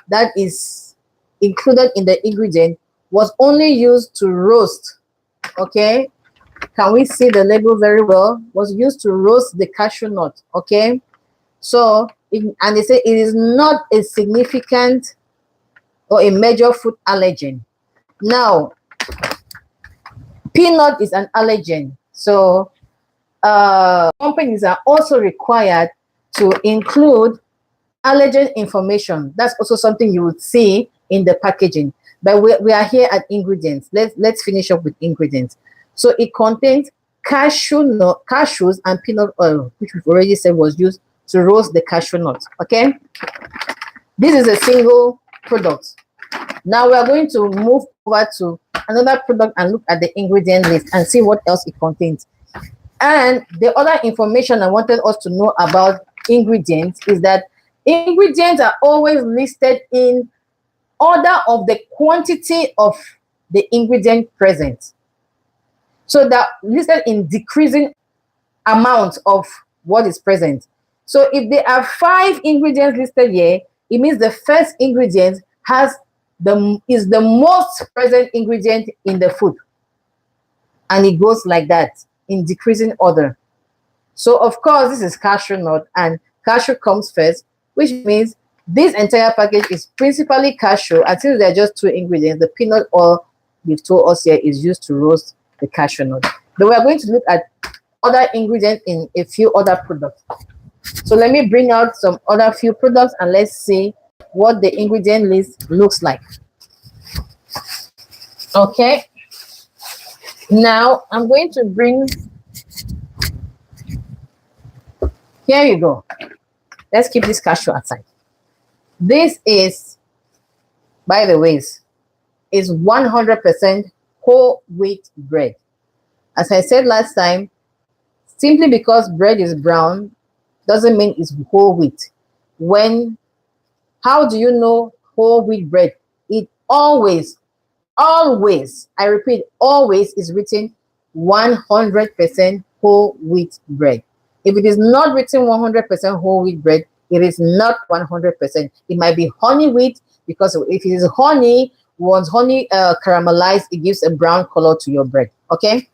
that is included in the ingredient was only used to roast. Okay, can we see the label very well? Was used to roast the cashew nut. Okay, so and they say it is not a significant or a major food allergen. Now, peanut is an allergen, so companies are also required to include allergen information. That's also something you would see in the packaging. But we are here at ingredients. Let's finish up with ingredients. So it contains cashews and peanut oil, which we've already said was used to roast the cashew nuts. Okay, this is a single product. Now we are going to move over to another product and look at the ingredient list and see what else it contains. And the other information I wanted us to know about ingredients is that ingredients are always listed in order of the quantity of the ingredient present. So that listed in decreasing amount of what is present. So if there are 5 ingredients listed here, it means the first ingredient is the most present ingredient in the food. And it goes like that in decreasing order. So of course, this is cashew nut, and cashew comes first, which means this entire package is principally cashew. And since there are just 2 ingredients, the peanut oil you've told us here is used to roast the cashew nut. But we are going to look at other ingredients in a few other products. So let me bring out some other few products and let's see what the ingredient list looks like. Okay, now I'm going to bring, here you go. Let's keep this cashew aside. This is, by the way, is 100% whole wheat bread. As I said last time, simply because bread is brown doesn't mean it's whole wheat. How do you know whole wheat bread? It always, I repeat, always is written 100% whole wheat bread. If it is not written 100% whole wheat bread, it is not 100%. It might be honey wheat, because if it is honey, once honey caramelized, it gives a brown color to your bread. Okay,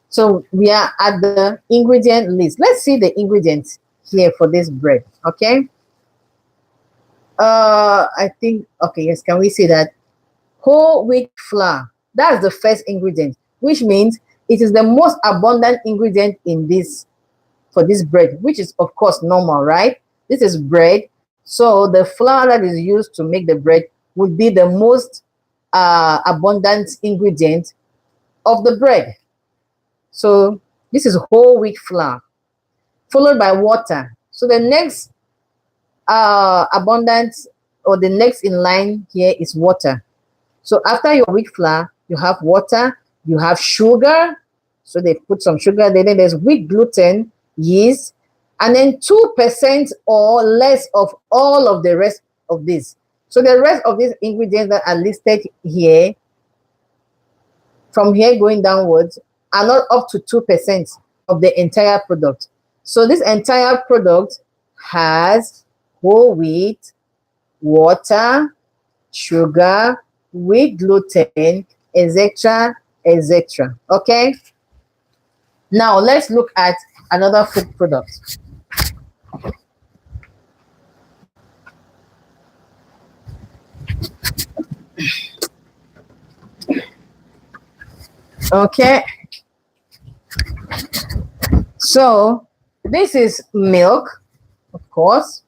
so we are at the ingredient list. Let's see the ingredients here for this bread. Okay, I think, okay, yes, can we see that? Whole wheat flour, that's the first ingredient, which means it is the most abundant ingredient in this, for this bread, which is of course normal, right? This is bread. So the flour that is used to make the bread would be the most abundant ingredient of the bread. So this is whole wheat flour, followed by water. So the next abundant, or the next in line here, is water. So after your wheat flour, you have water, you have sugar. So they put some sugar there. Then there's wheat gluten, yeast, and then 2% or less of all of the rest of this. So the rest of these ingredients that are listed here, from here going downwards, are not up to 2% of the entire product. So this entire product has whole wheat, water, sugar, wheat gluten, etc., etc. Okay. Now let's look at another food product. Okay. So this is milk, of course.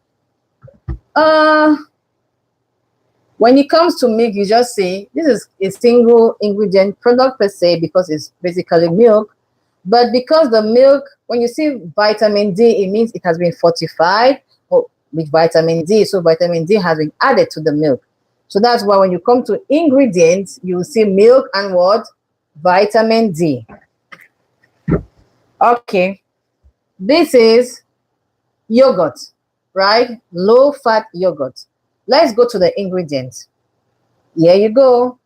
When it comes to milk, you just say this is a single ingredient product per se, because it's basically milk. But because the milk, when you see vitamin D, it means it has been fortified with vitamin D. So vitamin D has been added to the milk. So that's why when you come to ingredients, you see milk and what? Vitamin D. Okay. This is yogurt, right? Low fat yogurt. Let's go to the ingredients. Here you go.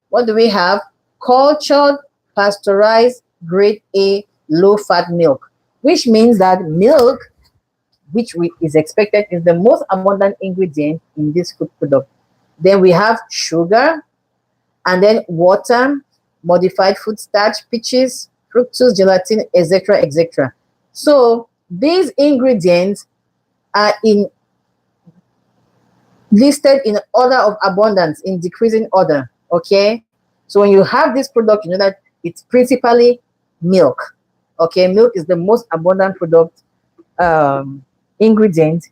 What do we have? Cultured, pasteurized, grade A, low fat milk, which means that milk, which is expected, is the most abundant ingredient in this food product. Then we have sugar, and then water, modified food starch, peaches, fructose, gelatin, etc., etc. So these ingredients are listed in order of abundance, in decreasing order. Okay, so when you have this product, you know that it's principally milk. Okay, milk is the most abundant product ingredient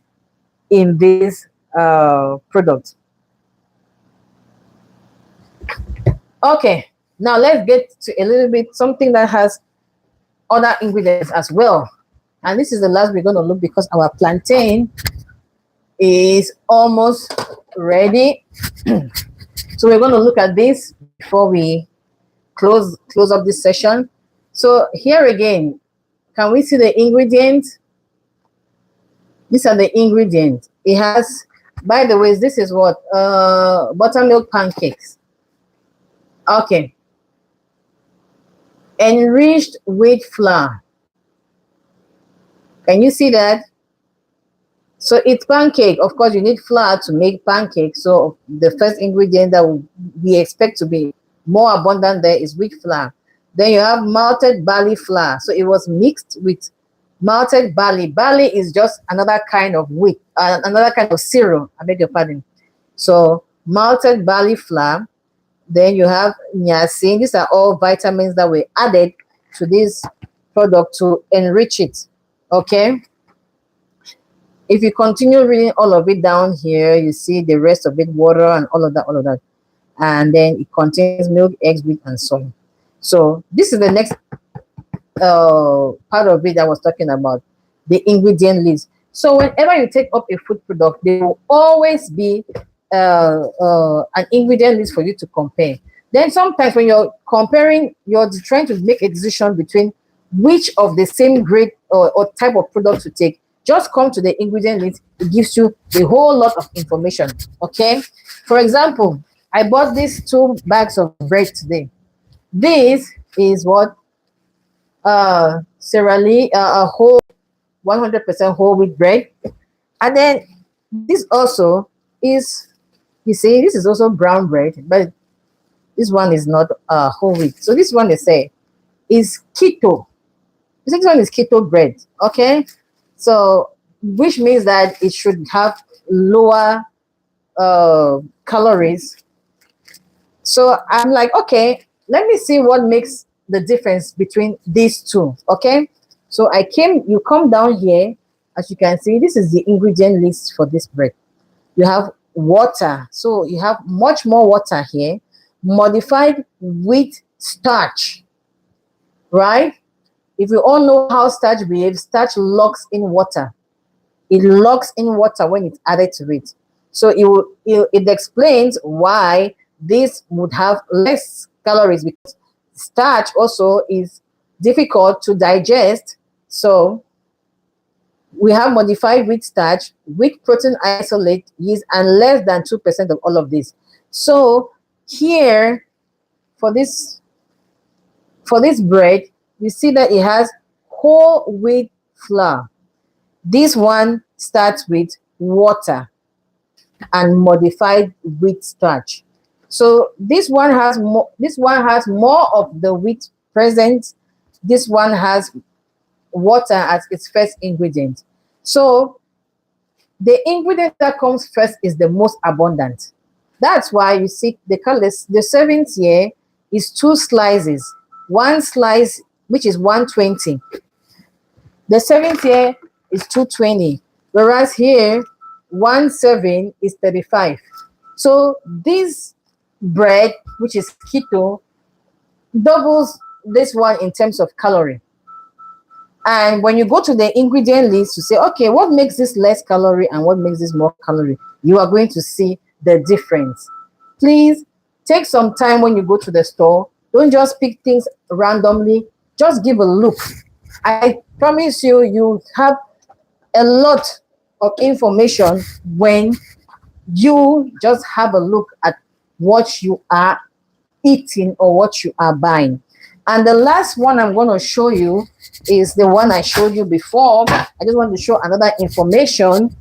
in this product. Okay, now let's get to a little bit something that has other ingredients as well. And this is the last we're going to look, because our plantain is almost ready. So we're going to look at this before we close up this session. So here again, can we see the ingredients? These are the ingredients. It has, by the way, this is what? Buttermilk pancakes. Okay. Enriched wheat flour. Can you see that? So it's pancake. Of course, you need flour to make pancakes. So the first ingredient that we expect to be more abundant there is wheat flour. Then you have malted barley flour. So it was mixed with malted barley. Barley is just another kind of wheat, another kind of cereal. I beg your pardon. So malted barley flour. Then you have niacin. These are all vitamins that were added to this product to enrich it. Okay. If you continue reading all of it down here, you see the rest of it, water and all of that. And then it contains milk, eggs, wheat, and soy. So this is the next part of it I was talking about, the ingredient list. So whenever you take up a food product, there will always be an ingredient list for you to compare. Then sometimes when you're comparing, you're trying to make a decision between which of the same grade or type of product to take. Just come to the ingredient list. It gives you a whole lot of information. Okay. For example, I bought these 2 bags of bread today. This is what? Sara Lee, a whole 100% whole wheat bread. And then this also is, you see, this is also brown bread, but this one is not whole wheat. So this one, they say, is keto. This one is keto bread. Okay. So, which means that it should have lower calories. So I'm like, okay, let me see what makes the difference between these two. Okay. So you come down here, As you can see, this is the ingredient list for this bread. You have water, so you have much more water here. Modified wheat starch, right? If you all know how starch behaves, starch locks in water. It locks in water when it's added to it. So it explains why this would have less calories, because starch also is difficult to digest. So we have modified wheat starch, wheat protein isolate, yeast, and less than 2% of all of this. So here for this bread, you see that it has whole wheat flour. This one starts with water and modified wheat starch. So this one has more. This one has more of the wheat present. This one has water as its first ingredient. So the ingredient that comes first is the most abundant. That's why you see the colors. The servings here is 2 slices. One slice, which is 120. The servings here is 220, whereas here 1 serving is 35. So this bread, which is keto, doubles this one in terms of calorie. And when you go to the ingredient list, you say, okay, what makes this less calorie and what makes this more calorie? You are going to see the difference. Please take some time when you go to the store. Don't just pick things randomly. Just give a look. I promise you, you have a lot of information when you just have a look at what you are eating or what you are buying. And the last one I'm going to show you is the one I showed you before. I just want to show another information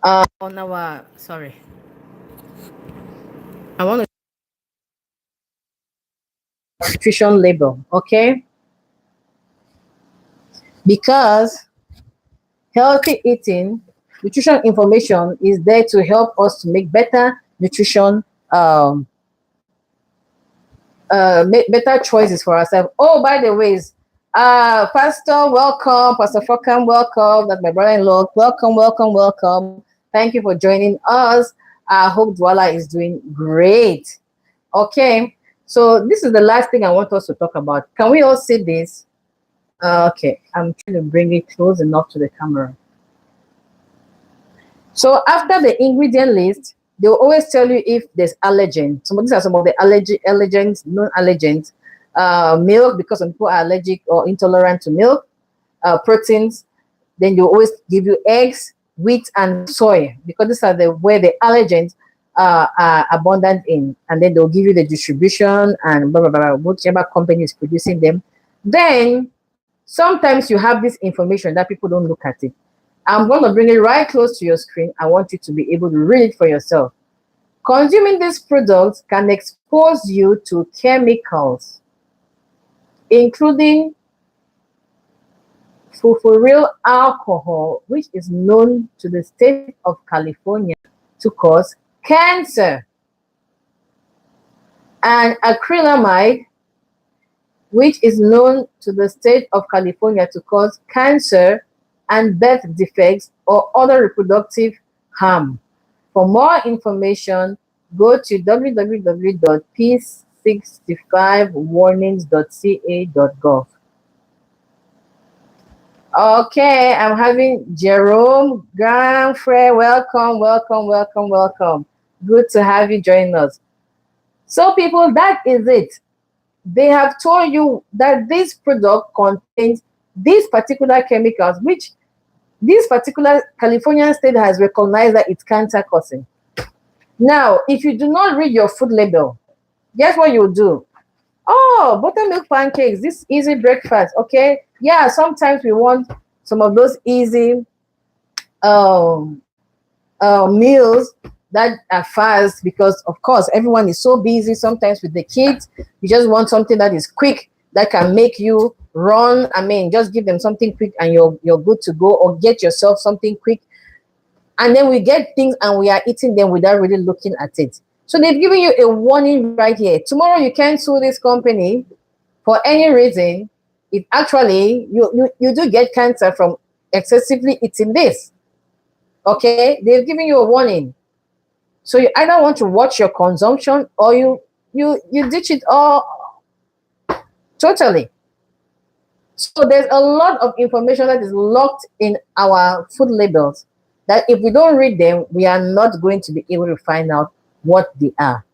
on our, sorry. I want to nutrition label, okay? Because healthy eating, nutrition information is there to help us to make better nutrition, make better choices for ourselves. Oh, by the ways, Pastor, welcome. Pastor Fokam, welcome. That's my brother-in-law. Welcome, welcome, welcome. Thank you for joining us. I hope Dwala is doing great. Okay, so this is the last thing I want us to talk about. Can we all see this? Okay, I'm trying to bring it close enough to the camera. So after the ingredient list, they'll always tell you if there's allergen. These are some of the allergens, non-allergens. Milk, because some people are allergic or intolerant to milk. Proteins. Then they always give you eggs, wheat, and soy, because these are where the allergens are abundant in. And then they'll give you the distribution and blah, blah, blah, whichever company is producing them. Then sometimes you have this information that people don't look at it. I'm going to bring it right close to your screen. I want you to be able to read it for yourself. Consuming these products can expose you to chemicals, including furfuryl alcohol, which is known to the state of California to cause cancer, and acrylamide, which is known to the state of California to cause cancer and birth defects or other reproductive harm. For more information, go to www.p65warnings.ca.gov. Okay, I'm having Jerome Granfrey. Welcome, welcome, welcome, welcome. Good to have you join us. So people, that is it. They have told you that this product contains these particular chemicals, which this particular California state has recognized that it's cancer causing. Now, if you do not read your food label, guess what you'll do? Oh, buttermilk pancakes, this easy breakfast. Okay, yeah, sometimes we want some of those easy meals that are fast, because of course everyone is so busy. Sometimes with the kids, you just want something that is quick, that can make you run. I mean, just give them something quick and you're good to go, or get yourself something quick. And then we get things and we are eating them without really looking at it. So they've given you a warning right here. Tomorrow you can't sue this company for any reason. If actually you do get cancer from excessively eating this. Okay, they've given you a warning. So you either want to watch your consumption, or you ditch it all totally. So there's a lot of information that is locked in our food labels that if we don't read them, we are not going to be able to find out what they are.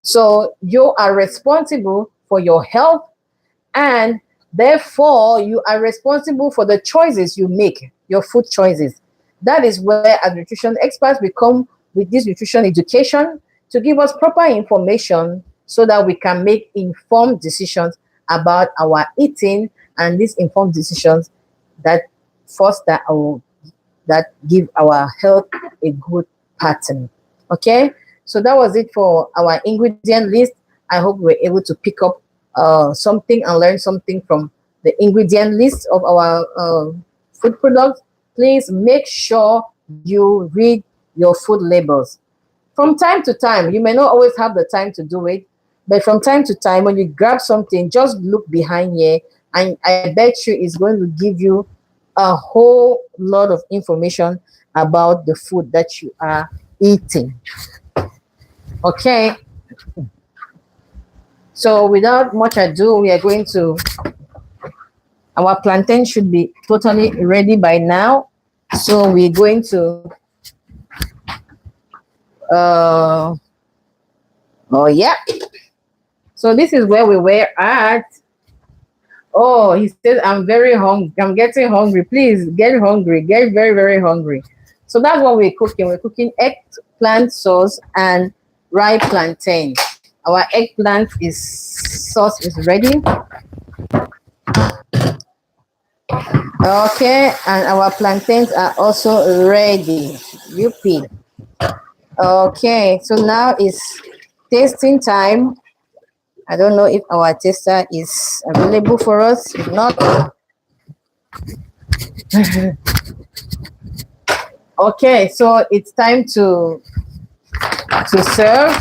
So you are responsible for your health, and therefore you are responsible for the choices you make, your food choices. That is where as nutrition experts we come with this nutrition education to give us proper information so that we can make informed decisions about our eating, and these informed decisions that foster our, that give our health a good pattern. Okay, so that was it for our ingredient list. I hope we were able to pick up something and learn something from the ingredient list of our food products. Please make sure you read your food labels. From time to time, you may not always have the time to do it, but from time to time, when you grab something, just look behind here, and I bet you it's going to give you a whole lot of information about the food that you are eating. Okay. So without much ado, we are going to, our plantain should be totally ready by now. So we're going to, oh yeah. So this is where we were at. Oh, he says, I'm very hungry. I'm getting hungry. Please get hungry. Get very, very hungry. So that's what we're cooking. We're cooking eggplant sauce and rye plantain. Our eggplant sauce is ready. Okay, and our plantains are also ready. Yuppie. Okay, so now it's tasting time. I don't know if our taster is available for us. If not, okay, so it's time to serve.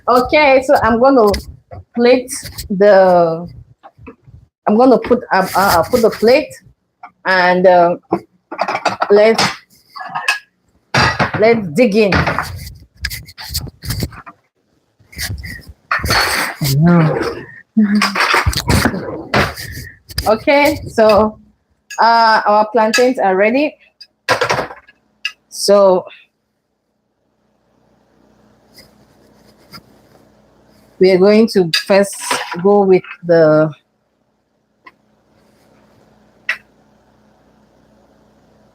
Okay, so I'm going to plate the. I'm going to put the plate, and let's dig in. Okay, so our plantains are ready. So we are going to first go with the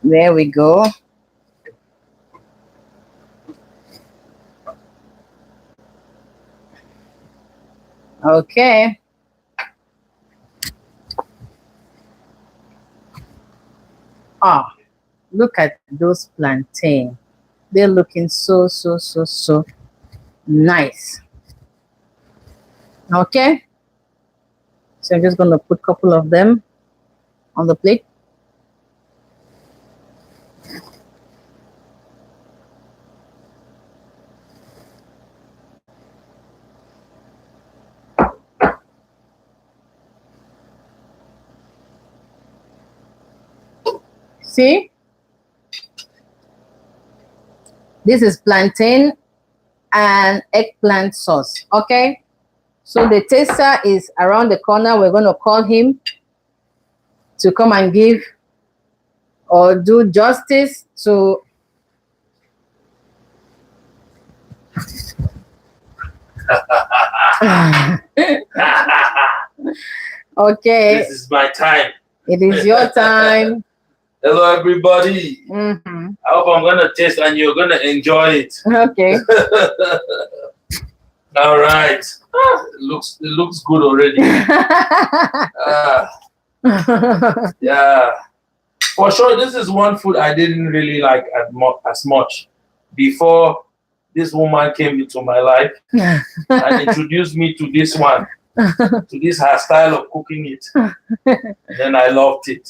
there we go. Okay. Ah, look at those plantain. They're looking so nice. Okay. So I'm just going to put a couple of them on the plate. See, this is plantain and eggplant sauce. Okay, so the taster is around the corner. We're going to call him to come and give or do justice to okay, this is my time. It is your time. Hello, everybody. I hope I'm gonna taste and you're gonna enjoy it. Okay. All right. It looks good already. Yeah. For sure, this is one food I didn't really like as much before this woman came into my life and introduced me to this one, to this her style of cooking it. And then I loved it.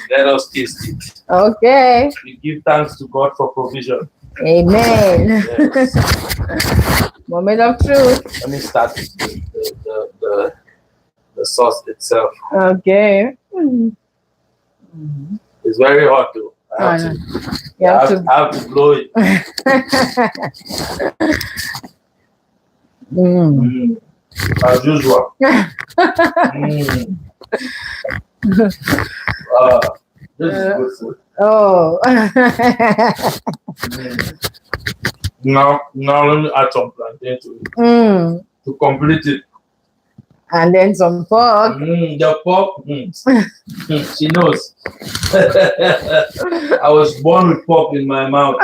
Let us taste it. Okay. We give thanks to God for provision. Amen. Yes. Moment of truth. Let me start with the sauce itself. Okay. It's very hot though. I have to blow it. As usual. This is good food. Oh. Now let me add some plantain to it to complete it. And then some pork. The pork. She knows. I was born with pork in my mouth.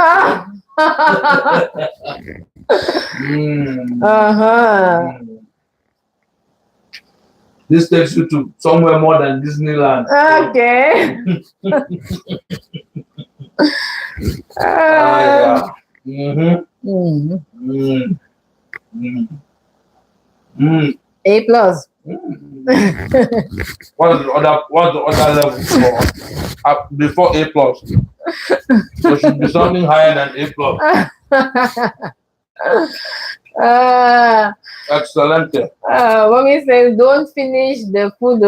This takes you to somewhere more than Disneyland. Okay. Yeah. A plus. What's the other level before A plus? There should be something higher than A plus. Excellent. Mommy says, don't finish the food.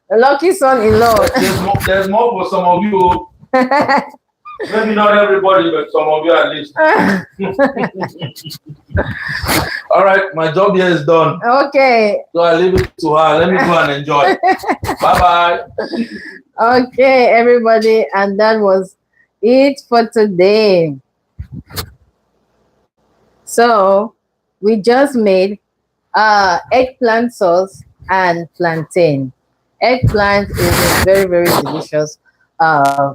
Lucky son-in-law. There's more for some of you. Maybe not everybody, but some of you at least. All right, my job here is done. Okay. So I leave it to her. Let me go and enjoy. Bye-bye. Okay, everybody. And that was it for today. So we just made eggplant sauce and plantain. Eggplant is a very, very delicious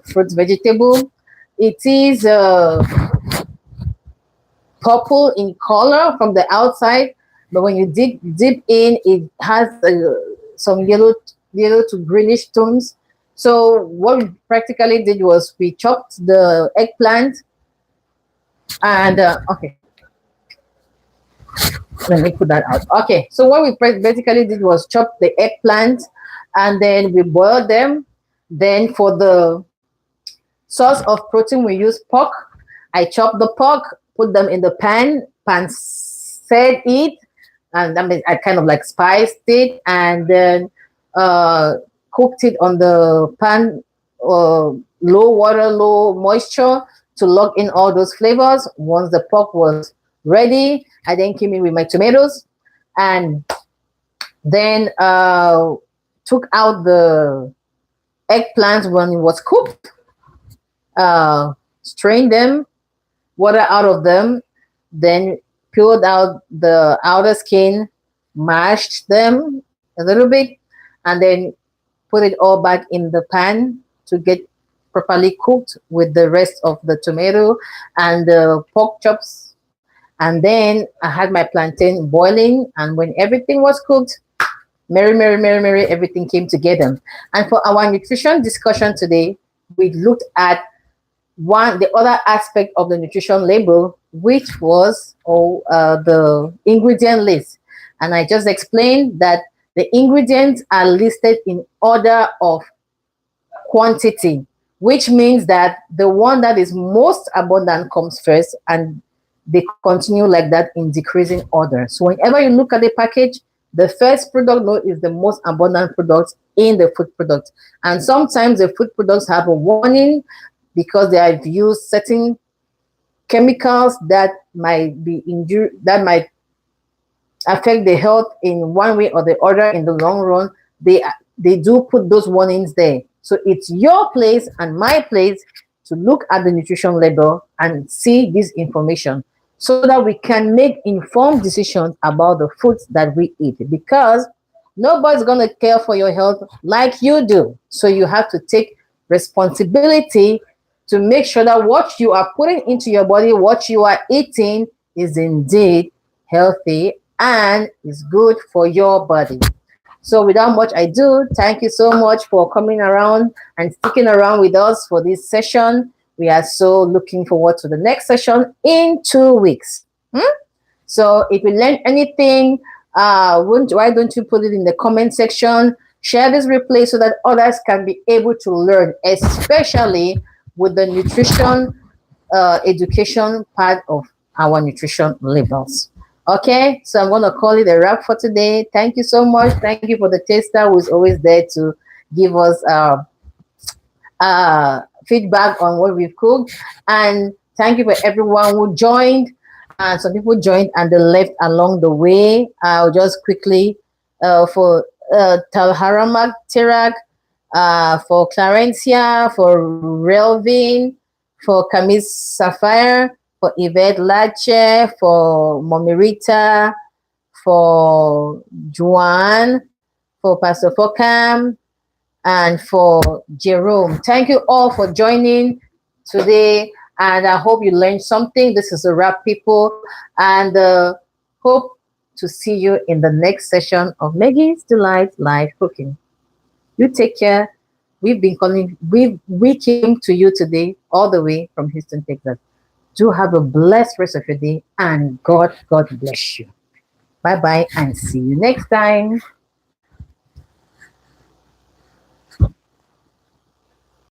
fruit vegetable. It is purple in color from the outside, but when you dip in, it has some yellow to greenish tones. So what we practically did was we chopped the eggplant and okay, let me put that out. Okay, so what we basically did was chop the eggplant and then we boiled them. Then for the source of protein, we use pork. I chopped the pork, put them in the pan set it, and I kind of like spiced it, and then cooked it on the pan, low water, low moisture to lock in all those flavors. Once the pork was ready, I then came in with my tomatoes and then took out the eggplants when it was cooked, strained them, water out of them, then peeled out the outer skin, mashed them a little bit, and then put it all back in the pan to get properly cooked with the rest of the tomato and the pork chops. And then I had my plantain boiling, and when everything was cooked, merry, everything came together. And for our nutrition discussion today, we looked at the other aspect of the nutrition label, which was the ingredient list. And I just explained that the ingredients are listed in order of quantity, which means that the one that is most abundant comes first, and they continue like that in decreasing order. So whenever you look at the package, the first product note is the most abundant product in the food product. And sometimes the food products have a warning because they have used certain chemicals that might be that might affect the health in one way or the other in the long run. They do put those warnings there. So it's your place and my place to look at the nutrition label and see this information so that we can make informed decisions about the foods that we eat, because nobody's going to care for your health like you do. So you have to take responsibility to make sure that what you are putting into your body, what you are eating, is indeed healthy and is good for your body. So without much ado, thank you so much for coming around and sticking around with us for this session. We are so looking forward to the next session in 2 weeks. So if you learned anything, why don't you put it in the comment section? Share this replay so that others can be able to learn, especially with the nutrition education part of our nutrition labels. Okay, so I'm going to call it a wrap for today. Thank you so much. Thank you for the taster who is always there to give us feedback on what we've cooked. And thank you for everyone who joined. And some people joined and they left along the way. I'll just quickly for Talharamak Tirak, for Clarencia, for Relvin, for Kamis Sapphire, for Yvette Lache, for Momirita, for Juan, for Pastor Fokam, and for Jerome. Thank you all for joining today, and I hope you learned something. This is a wrap, people, and hope to see you in the next session of Maggie's Delight Live Cooking. You take care. We came to you today all the way from Houston, Texas. Do have a blessed rest of your day, and God bless you. Bye-bye, and see you next time.